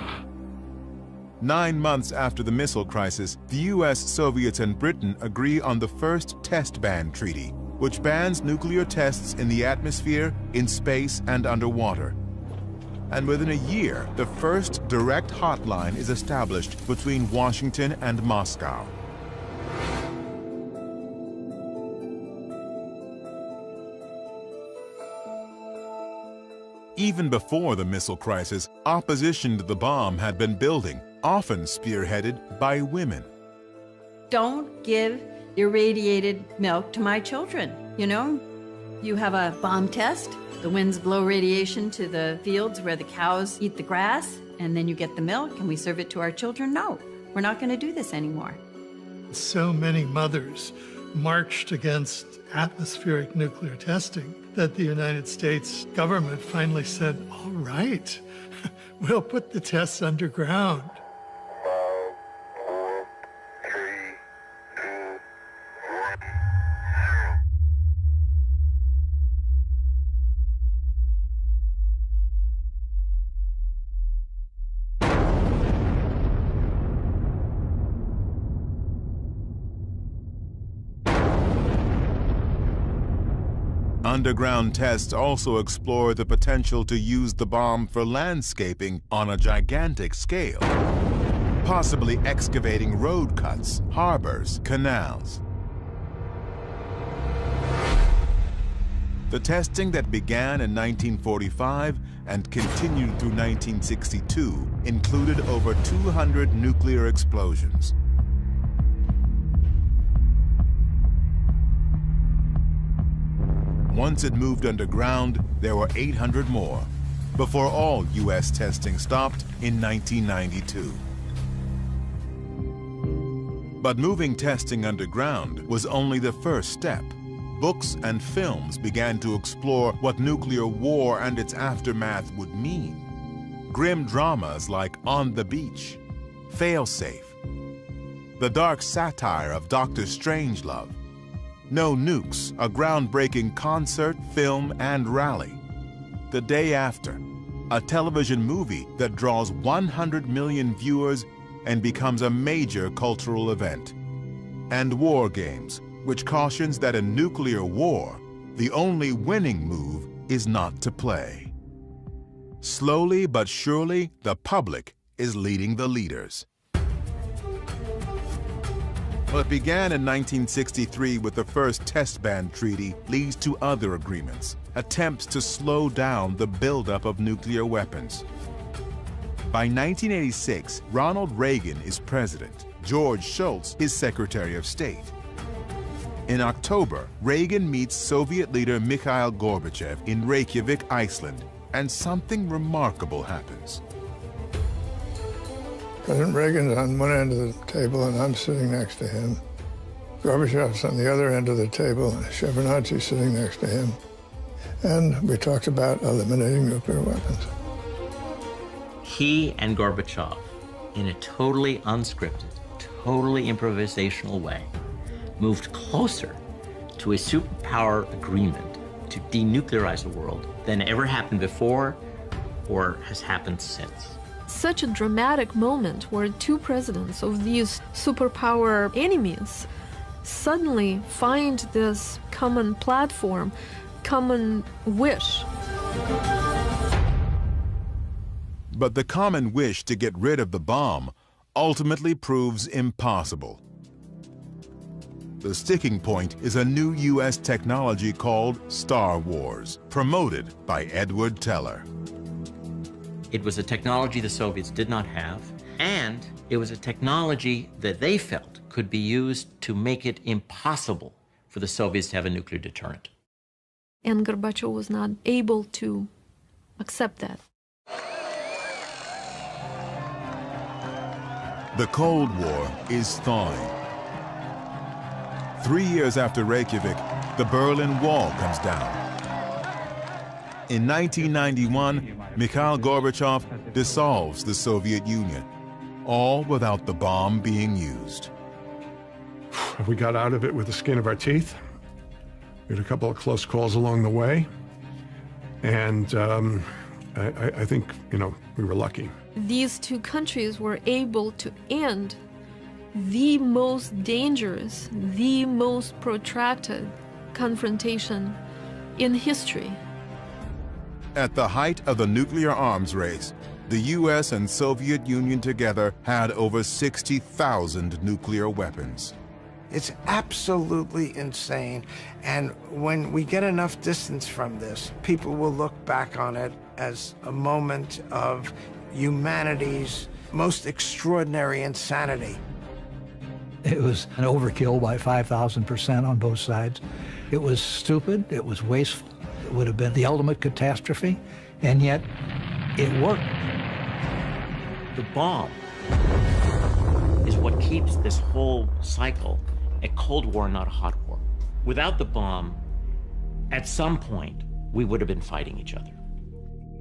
9 months after the missile crisis, the U.S., Soviets, and Britain agree on the first test ban treaty, which bans nuclear tests in the atmosphere, in space, and underwater. And within a year, the first direct hotline is established between Washington and Moscow. Even before the missile crisis, opposition to the bomb had been building, often spearheaded by women. Don't give irradiated milk to my children, you know? You have a bomb test, the winds blow radiation to the fields where the cows eat the grass, and then you get the milk and we serve it to our children. No, we're not going to do this anymore. So many mothers marched against atmospheric nuclear testing that the United States government finally said, all right, we'll put the tests underground. Underground tests also explore the potential to use the bomb for landscaping on a gigantic scale, possibly excavating road cuts, harbors, canals. The testing that began in 1945 and continued through 1962 included over 200 nuclear explosions. Once it moved underground, there were 800 more, before all U.S. testing stopped in 1992. But moving testing underground was only the first step. Books and films began to explore what nuclear war and its aftermath would mean. Grim dramas like On the Beach, Failsafe, the dark satire of Dr. Strangelove, No Nukes, a groundbreaking concert, film, and rally. The Day After, a television movie that draws 100 million viewers and becomes a major cultural event. And War Games, which cautions that in nuclear war, the only winning move is not to play. Slowly but surely, the public is leading the leaders. What began in 1963 with the first test ban treaty leads to other agreements, attempts to slow down the buildup of nuclear weapons. By 1986, Ronald Reagan is president, George Shultz is Secretary of State. In October, Reagan meets Soviet leader Mikhail Gorbachev in Reykjavik, Iceland, and something remarkable happens. President Reagan's on one end of the table, and I'm sitting next to him. Gorbachev's on the other end of the table, and Shevardnadze's sitting next to him. And we talked about eliminating nuclear weapons. He and Gorbachev, in a totally unscripted, totally improvisational way, moved closer to a superpower agreement to denuclearize the world than ever happened before or has happened since. Such a dramatic moment where two presidents of these superpower enemies suddenly find this common platform, common wish. But the common wish to get rid of the bomb ultimately proves impossible. The sticking point is a new U.S. technology called Star Wars, promoted by Edward Teller. It was a technology the Soviets did not have, and it was a technology that they felt could be used to make it impossible for the Soviets to have a nuclear deterrent. And Gorbachev was not able to accept that. The Cold War is thawing. 3 years after Reykjavik, the Berlin Wall comes down. In 1991, Mikhail Gorbachev dissolves the Soviet Union, all without the bomb being used. We got out of it with the skin of our teeth. We had a couple of close calls along the way. And I think, we were lucky. These two countries were able to end the most dangerous, the most protracted confrontation in history. At the height of the nuclear arms race, the U.S. and Soviet Union together had over 60,000 nuclear weapons. It's absolutely insane. And when we get enough distance from this, people will look back on it as a moment of humanity's most extraordinary insanity. It was an overkill by 5,000% on both sides. It was stupid, it was wasteful, it would have been the ultimate catastrophe, and yet it worked. The bomb is what keeps this whole cycle a Cold War, not a hot war. Without the bomb, at some point, we would have been fighting each other.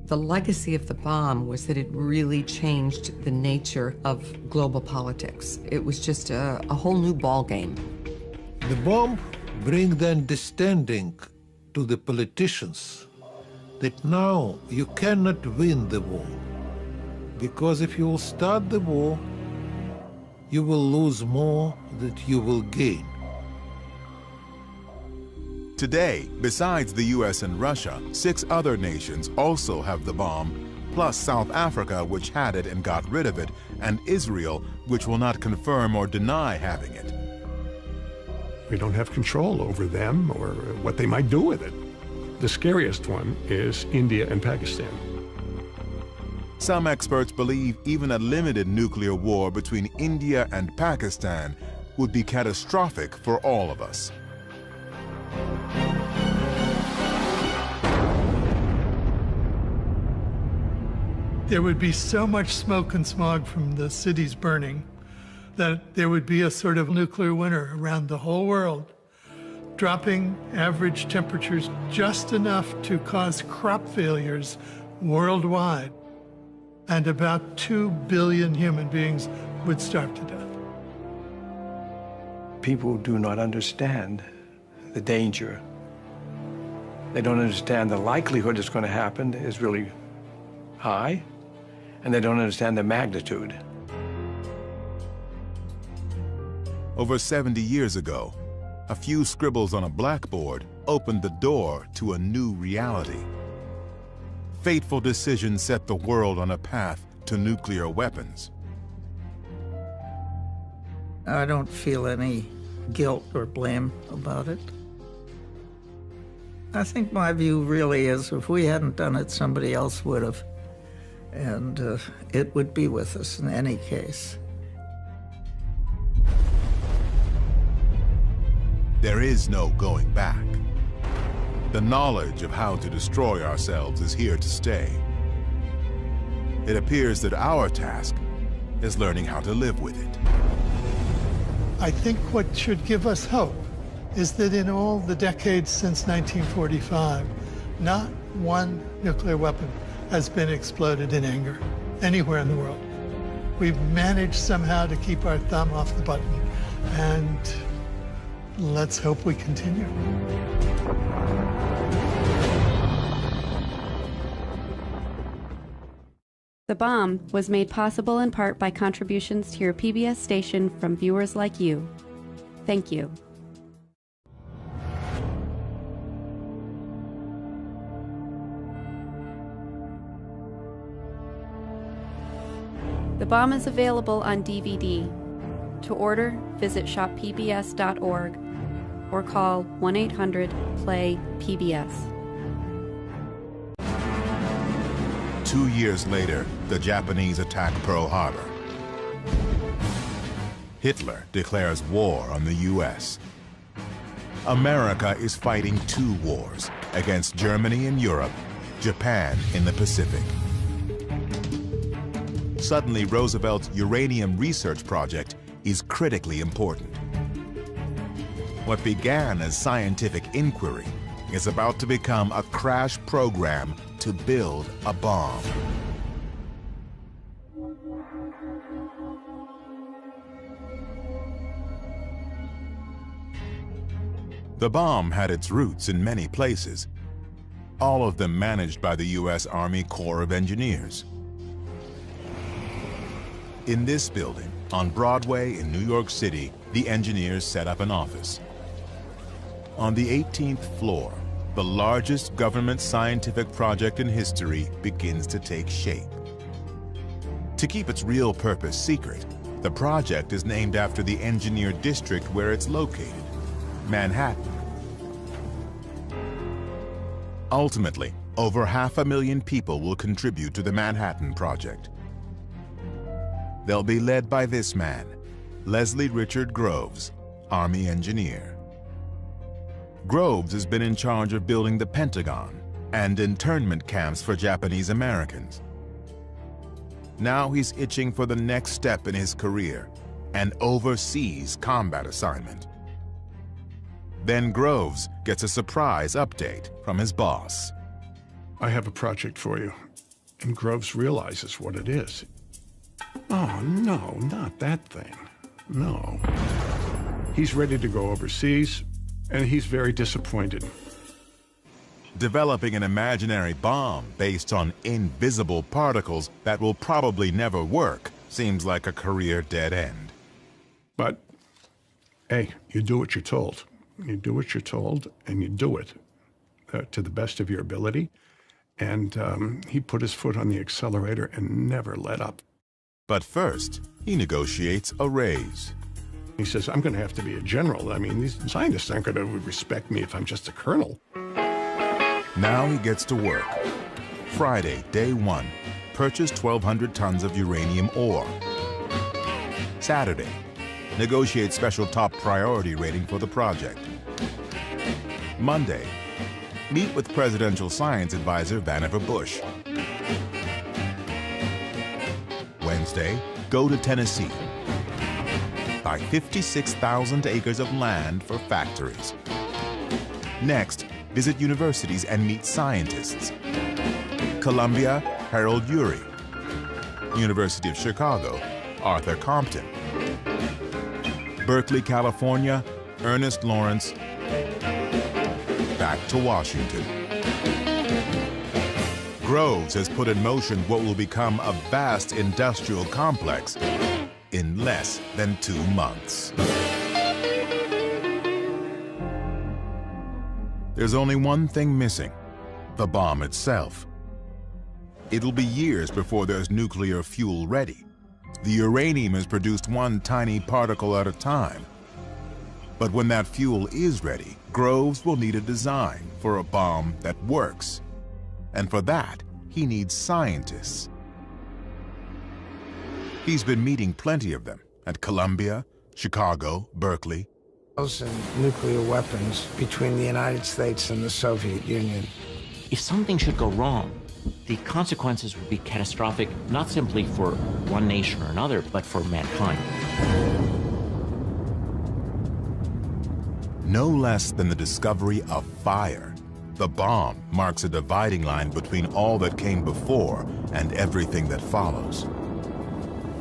The legacy of the bomb was that it really changed the nature of global politics. It was just a whole new ballgame. The bomb brings the understanding to the politicians that now you cannot win the war. Because if you will start the war, you will lose more than you will gain. Today, besides the U.S. and Russia, 6 other nations also have the bomb, plus South Africa, which had it and got rid of it, and Israel, which will not confirm or deny having it. We don't have control over them or what they might do with it. The scariest one is India and Pakistan. Some experts believe even a limited nuclear war between India and Pakistan would be catastrophic for all of us. There would be so much smoke and smog from the cities burning that there would be a sort of nuclear winter around the whole world, dropping average temperatures just enough to cause crop failures worldwide. And about 2 billion human beings would starve to death. People do not understand the danger. They don't understand the likelihood it's going to happen is really high, and they don't understand the magnitude. Over 70 years ago, a few scribbles on a blackboard opened the door to a new reality. Fateful decisions set the world on a path to nuclear weapons. I don't feel any guilt or blame about it. I think my view really is if we hadn't done it, somebody else would have. And it would be with us in any case. There is no going back. The knowledge of how to destroy ourselves is here to stay. It appears that our task is learning how to live with it. I think what should give us hope is that in all the decades since 1945, not one nuclear weapon has been exploded in anger anywhere in the world. We've managed somehow to keep our thumb off the button, and let's hope we continue. The Bomb was made possible in part by contributions to your PBS station from viewers like you. Thank you. The Bomb is available on DVD. To order, visit shoppbs.org or call 1-800-PLAY-PBS. 2 years later, the Japanese attack Pearl Harbor. Hitler declares war on the U.S. America is fighting two wars against Germany in Europe, Japan in the Pacific. Suddenly, Roosevelt's uranium research project is critically important. What began as scientific inquiry is about to become a crash program to build a bomb. The bomb had its roots in many places, all of them managed by the U.S. Army Corps of Engineers. In this building, on Broadway in New York City, the engineers set up an office. On the 18th floor, the largest government scientific project in history begins to take shape. To keep its real purpose secret, the project is named after the engineer district where it's located, Manhattan. Ultimately, over 500,000 people will contribute to the Manhattan Project. They'll be led by this man, Leslie Richard Groves, Army engineer. Groves has been in charge of building the Pentagon and internment camps for Japanese Americans. Now he's itching for the next step in his career, an overseas combat assignment. Then Groves gets a surprise update from his boss. I have a project for you. And Groves realizes what it is. Oh, no, not that thing. No. He's ready to go overseas, and he's very disappointed. Developing an imaginary bomb based on invisible particles that will probably never work seems like a career dead end. But, hey, you do what you're told. You do what you're told, and you do it to the best of your ability. And he put his foot on the accelerator and never let up. But first, he negotiates a raise. He says, I'm going to have to be a general. I mean, these scientists aren't going to respect me if I'm just a colonel. Now he gets to work. Friday, day one, purchase 1,200 tons of uranium ore. Saturday, negotiate special top priority rating for the project. Monday, meet with Presidential Science Advisor Vannevar Bush. Wednesday, go to Tennessee. Buy 56,000 acres of land for factories. Next, visit universities and meet scientists. Columbia, Harold Urey. University of Chicago, Arthur Compton. Berkeley, California, Ernest Lawrence. Back to Washington. Groves has put in motion what will become a vast industrial complex in less than 2 months. There's only one thing missing: the bomb itself. It'll be years before there's nuclear fuel ready. The uranium is produced one tiny particle at a time. But when that fuel is ready, Groves will need a design for a bomb that works. And for that, he needs scientists. He's been meeting plenty of them at Columbia, Chicago, Berkeley. And nuclear weapons between the United States and the Soviet Union. If something should go wrong, the consequences would be catastrophic, not simply for one nation or another, but for mankind. No less than the discovery of fire. The bomb marks a dividing line between all that came before and everything that follows.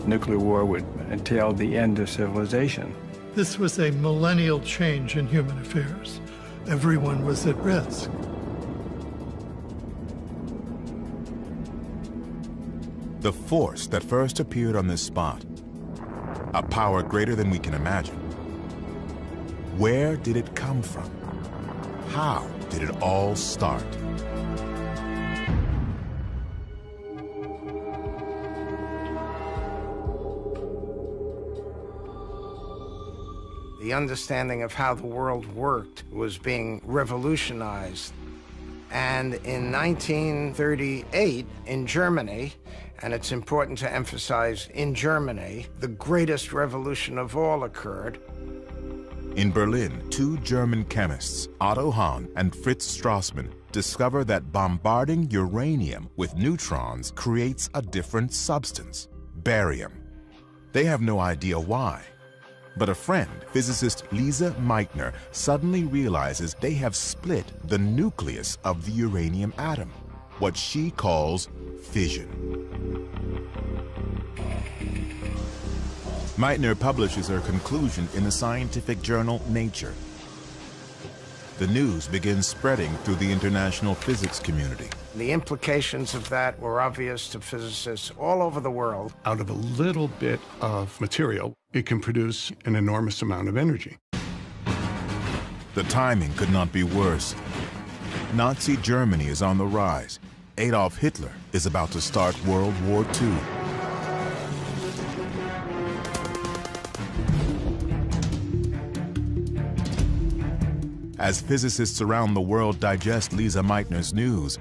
Nuclear war would entail the end of civilization. This was a millennial change in human affairs. Everyone was at risk. The force that first appeared on this spot, a power greater than we can imagine. Where did it come from? How did it all start? The understanding of how the world worked was being revolutionized. And in 1938, in Germany, and it's important to emphasize in Germany, the greatest revolution of all occurred. In Berlin, two German chemists, Otto Hahn and Fritz Strassmann, discover that bombarding uranium with neutrons creates a different substance, barium. They have no idea why. But a friend, physicist Lise Meitner, suddenly realizes they have split the nucleus of the uranium atom, what she calls fission. Meitner publishes her conclusion in the scientific journal Nature. The news begins spreading through the international physics community. The implications of that were obvious to physicists all over the world. Out of a little bit of material, it can produce an enormous amount of energy. The timing could not be worse. Nazi Germany is on the rise. Adolf Hitler is about to start World War II. As physicists around the world digest Lise Meitner's news,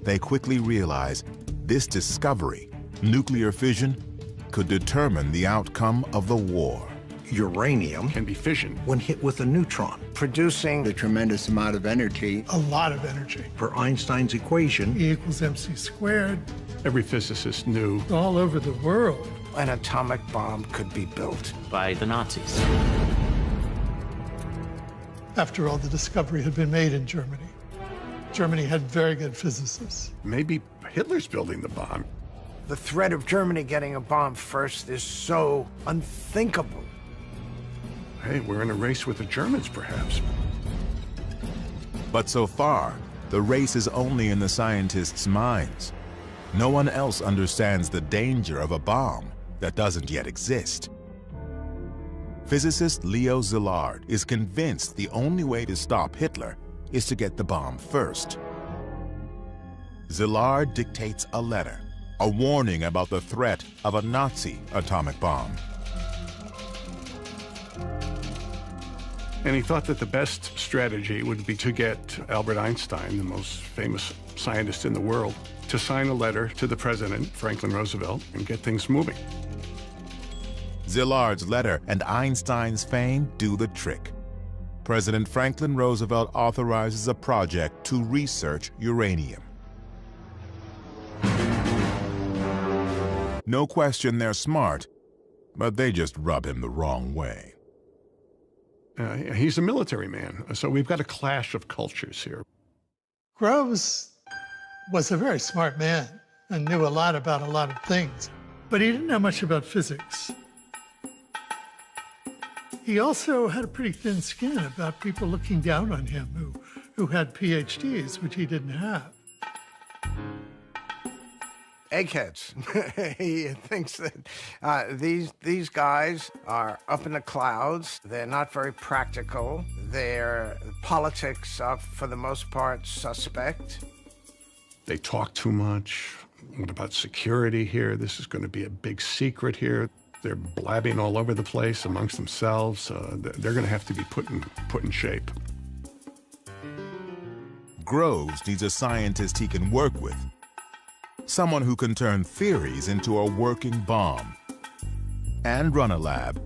they quickly realize this discovery, nuclear fission, could determine the outcome of the war. Uranium can be fissioned when hit with a neutron, producing a tremendous amount of energy. A lot of energy. Per Einstein's equation, E equals mc squared. Every physicist knew all over the world an atomic bomb could be built by the Nazis. After all, the discovery had been made in Germany. Germany had very good physicists. Maybe Hitler's building the bomb. The threat of Germany getting a bomb first is so unthinkable. Hey, we're in a race with the Germans, perhaps. But so far, the race is only in the scientists' minds. No one else understands the danger of a bomb that doesn't yet exist. Physicist Leo Szilard is convinced the only way to stop Hitler is to get the bomb first. Szilard dictates a letter, a warning about the threat of a Nazi atomic bomb. And he thought that the best strategy would be to get Albert Einstein, the most famous scientist in the world, to sign a letter to the president, Franklin Roosevelt, and get things moving. Szilard's letter and Einstein's fame do the trick. President Franklin Roosevelt authorizes a project to research uranium. No question they're smart, but they just rub him the wrong way. He's a military man, so we've got a clash of cultures here. Groves was a very smart man and knew a lot about a lot of things, but he didn't know much about physics. He also had a pretty thin skin about people looking down on him who had PhDs, which he didn't have. Eggheads. He thinks that these guys are up in the clouds. They're not very practical. Their politics are, for the most part, suspect. They talk too much. What about security here? This is going to be a big secret here. They're blabbing all over the place amongst themselves. They're going to have to be put in shape. Groves needs a scientist he can work with. Someone who can turn theories into a working bomb, and run a lab,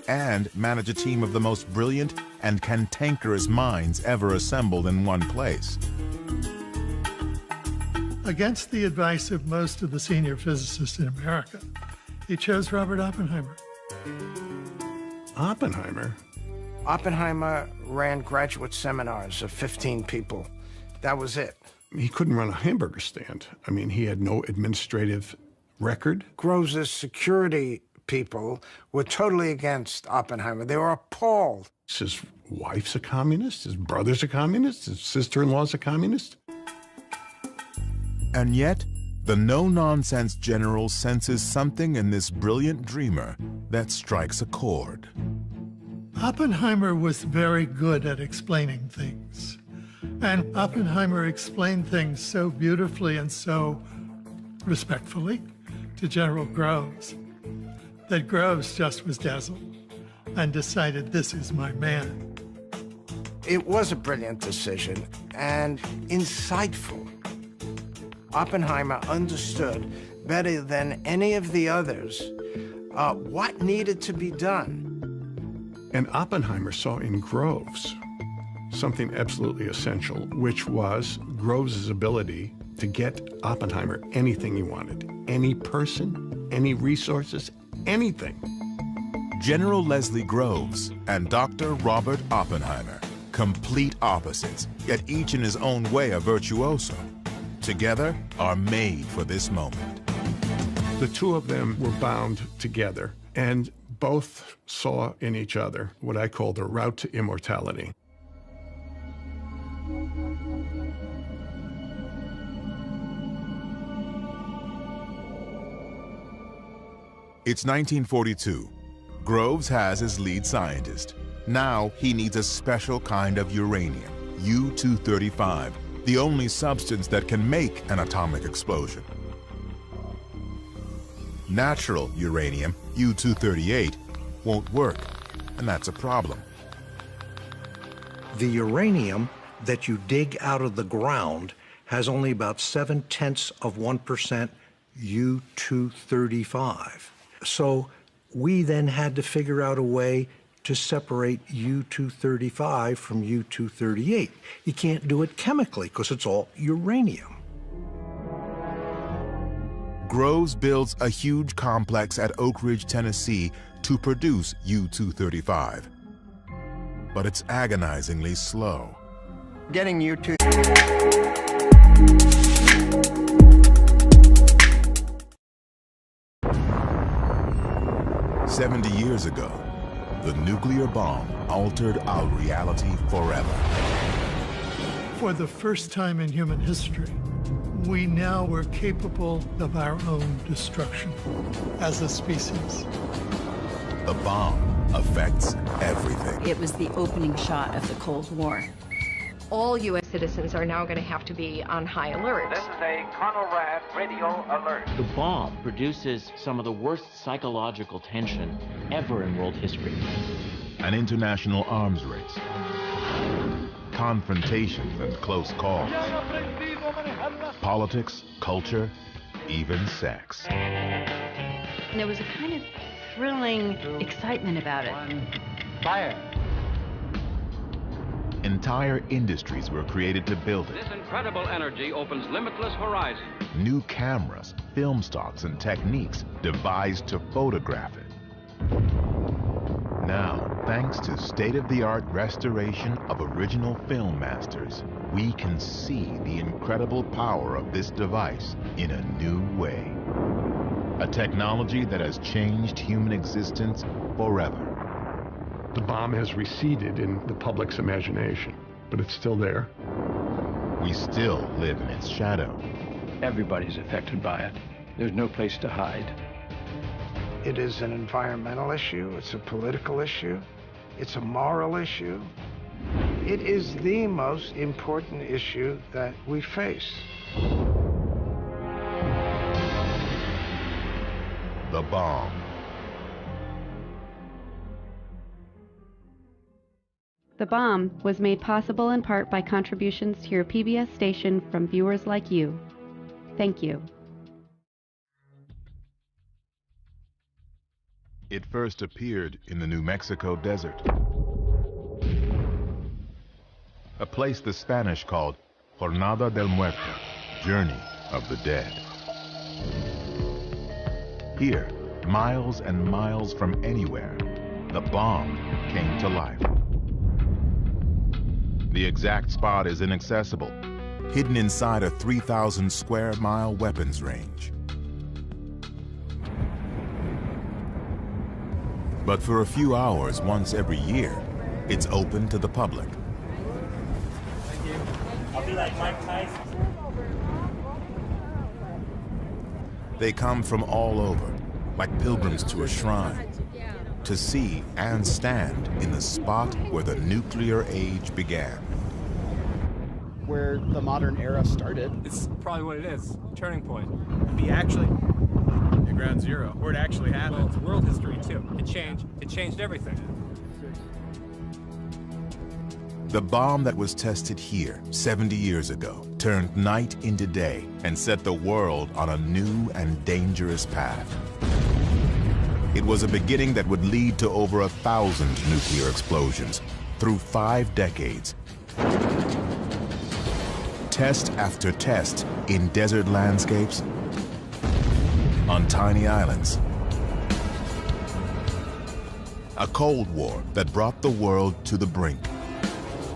and manage a team of the most brilliant and cantankerous minds ever assembled in one place. Against the advice of most of the senior physicists in America, he chose Robert Oppenheimer. Oppenheimer? Oppenheimer ran graduate seminars of 15 people. That was it. He couldn't run a hamburger stand. I mean, he had no administrative record. Groves' security people were totally against Oppenheimer. They were appalled. His wife's a communist, his brother's a communist, his sister-in-law's a communist. And yet, the no-nonsense general senses something in this brilliant dreamer that strikes a chord. Oppenheimer was very good at explaining things. And Oppenheimer explained things so beautifully and so respectfully to General Groves that Groves just was dazzled. and decided, this is my man. It was a brilliant decision and insightful. Oppenheimer understood better than any of the others what needed to be done. And Oppenheimer saw in Groves something absolutely essential, which was Groves' ability to get Oppenheimer anything he wanted. Any person, any resources, anything. General Leslie Groves and Dr. Robert Oppenheimer, complete opposites, yet each in his own way a virtuoso, together are made for this moment. The two of them were bound together, and both saw in each other what I call the route to immortality. It's 1942. Groves has his lead scientist. Now he needs a special kind of uranium, U-235, the only substance that can make an atomic explosion. Natural uranium, U-238, won't work, and that's a problem. The uranium that you dig out of the ground has only about 0.7% U-235. So we then had to figure out a way to separate U-235 from U-238. You can't do it chemically because it's all uranium. Groves builds a huge complex at Oak Ridge, Tennessee to produce U-235. But it's agonizingly slow. Getting U-2... 70 years ago, the nuclear bomb altered our reality forever. For the first time in human history, we now were capable of our own destruction as a species. The bomb affects everything. It was the opening shot of the Cold War. All U.S. citizens are now going to have to be on high alert. This is a Conrad radio alert. The bomb produces some of the worst psychological tension ever in world history. An international arms race. Confrontations and close calls. Politics, culture, even sex. And there was a kind of thrilling excitement about it. Fire. Entire industries were created to build it. This incredible energy opens limitless horizons. New cameras, film stocks, and techniques devised to photograph it. Now, thanks to state-of-the-art restoration of original film masters, we can see the incredible power of this device in a new way. A technology that has changed human existence forever. The bomb has receded in the public's imagination, but it's still there. We still live in its shadow. Everybody's affected by it. There's no place to hide. It is an environmental issue, it's a political issue, it's a moral issue. It is the most important issue that we face. The bomb. The Bomb was made possible in part by contributions to your PBS station from viewers like you. Thank you. It first appeared in the New Mexico desert, a place the Spanish called Jornada del Muerto, Journey of the Dead. Here, miles and miles from anywhere, the bomb came to life. The exact spot is inaccessible, hidden inside a 3,000 square mile weapons range. But for a few hours once every year, it's open to the public. Thank you. I'll be like Mike Tyson. They come from all over, like pilgrims to a shrine, to see and stand in the spot where the nuclear age began. Where the modern era started. It's probably what it is, turning point. Be actually at ground zero, where it actually happened. Well, it's world history too. It changed everything. The bomb that was tested here 70 years ago turned night into day and set the world on a new and dangerous path. It was a beginning that would lead to over 1,000 nuclear explosions through 5 decades. Test after test in desert landscapes, on tiny islands. A Cold War that brought the world to the brink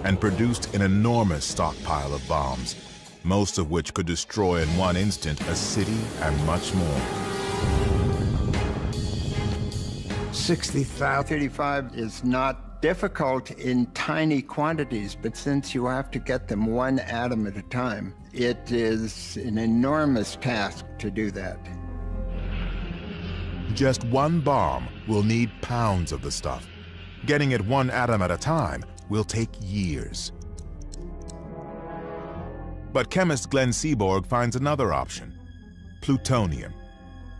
and produced an enormous stockpile of bombs, most of which could destroy in one instant a city and much more. 60,000. 35 is not difficult in tiny quantities, but since you have to get them one atom at a time, it is an enormous task to do that. Just one bomb will need pounds of the stuff. Getting it one atom at a time will take years. But chemist Glenn Seaborg finds another option: plutonium.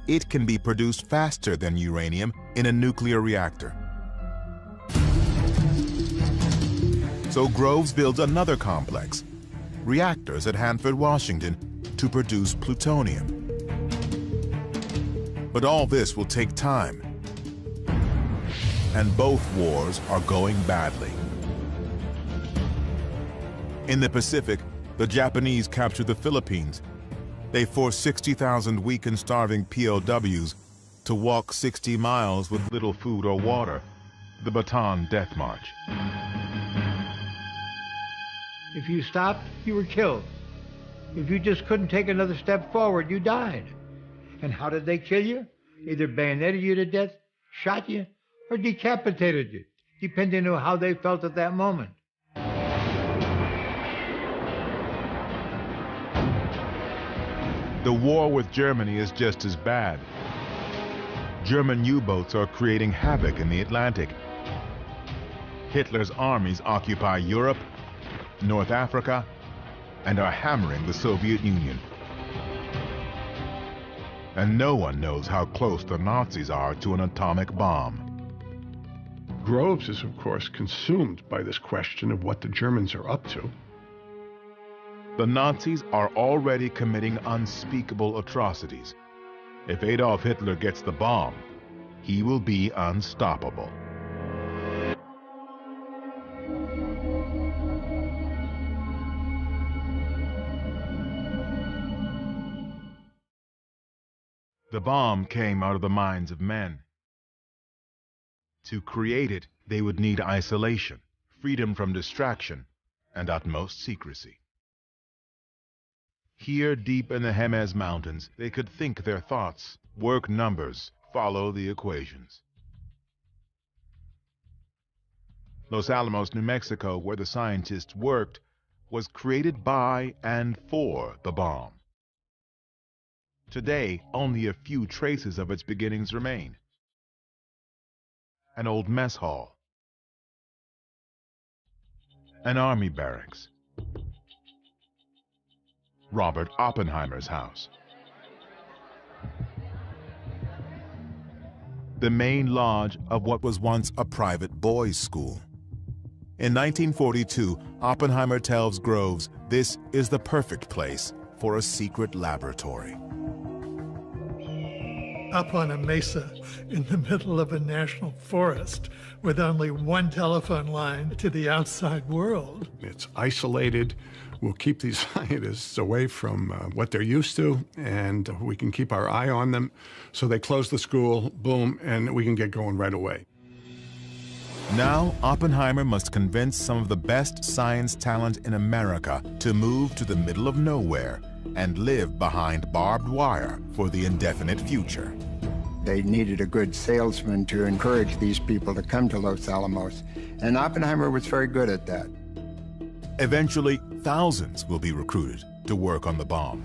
It can be produced faster than uranium in a nuclear reactor. So Groves builds another complex, reactors at Hanford, Washington, to produce plutonium. But all this will take time. And both wars are going badly. In the Pacific, the Japanese captured the Philippines. They forced 60,000 weak and starving POWs to walk 60 miles with little food or water, the Bataan Death March. If you stopped, you were killed. If you just couldn't take another step forward, you died. And how did they kill you? Either bayoneted you to death, shot you, or decapitated you, depending on how they felt at that moment. The war with Germany is just as bad. German U-boats are creating havoc in the Atlantic. Hitler's armies occupy Europe, North Africa, and are hammering the Soviet Union. And no one knows how close the Nazis are to an atomic bomb. Groves is, of course, consumed by this question of what the Germans are up to. The Nazis are already committing unspeakable atrocities. If Adolf Hitler gets the bomb, he will be unstoppable. The bomb came out of the minds of men. To create it, they would need isolation, freedom from distraction, and utmost secrecy. Here, deep in the Jemez Mountains, they could think their thoughts, work numbers, follow the equations. Los Alamos, New Mexico, where the scientists worked, was created by and for the bomb. Today, only a few traces of its beginnings remain. An old mess hall, an army barracks, Robert Oppenheimer's house, the main lodge of what was once a private boys' school. In 1942, Oppenheimer tells Groves this is the perfect place for a secret laboratory. Up on a mesa in the middle of a national forest with only one telephone line to the outside world. It's isolated. We'll keep these scientists away from what they're used to, and we can keep our eye on them. So they close the school, boom, and we can get going right away. Now, Oppenheimer must convince some of the best science talent in America to move to the middle of nowhere and live behind barbed wire for the indefinite future. They needed a good salesman to encourage these people to come to Los Alamos, and Oppenheimer was very good at that. Eventually, thousands will be recruited to work on the bomb.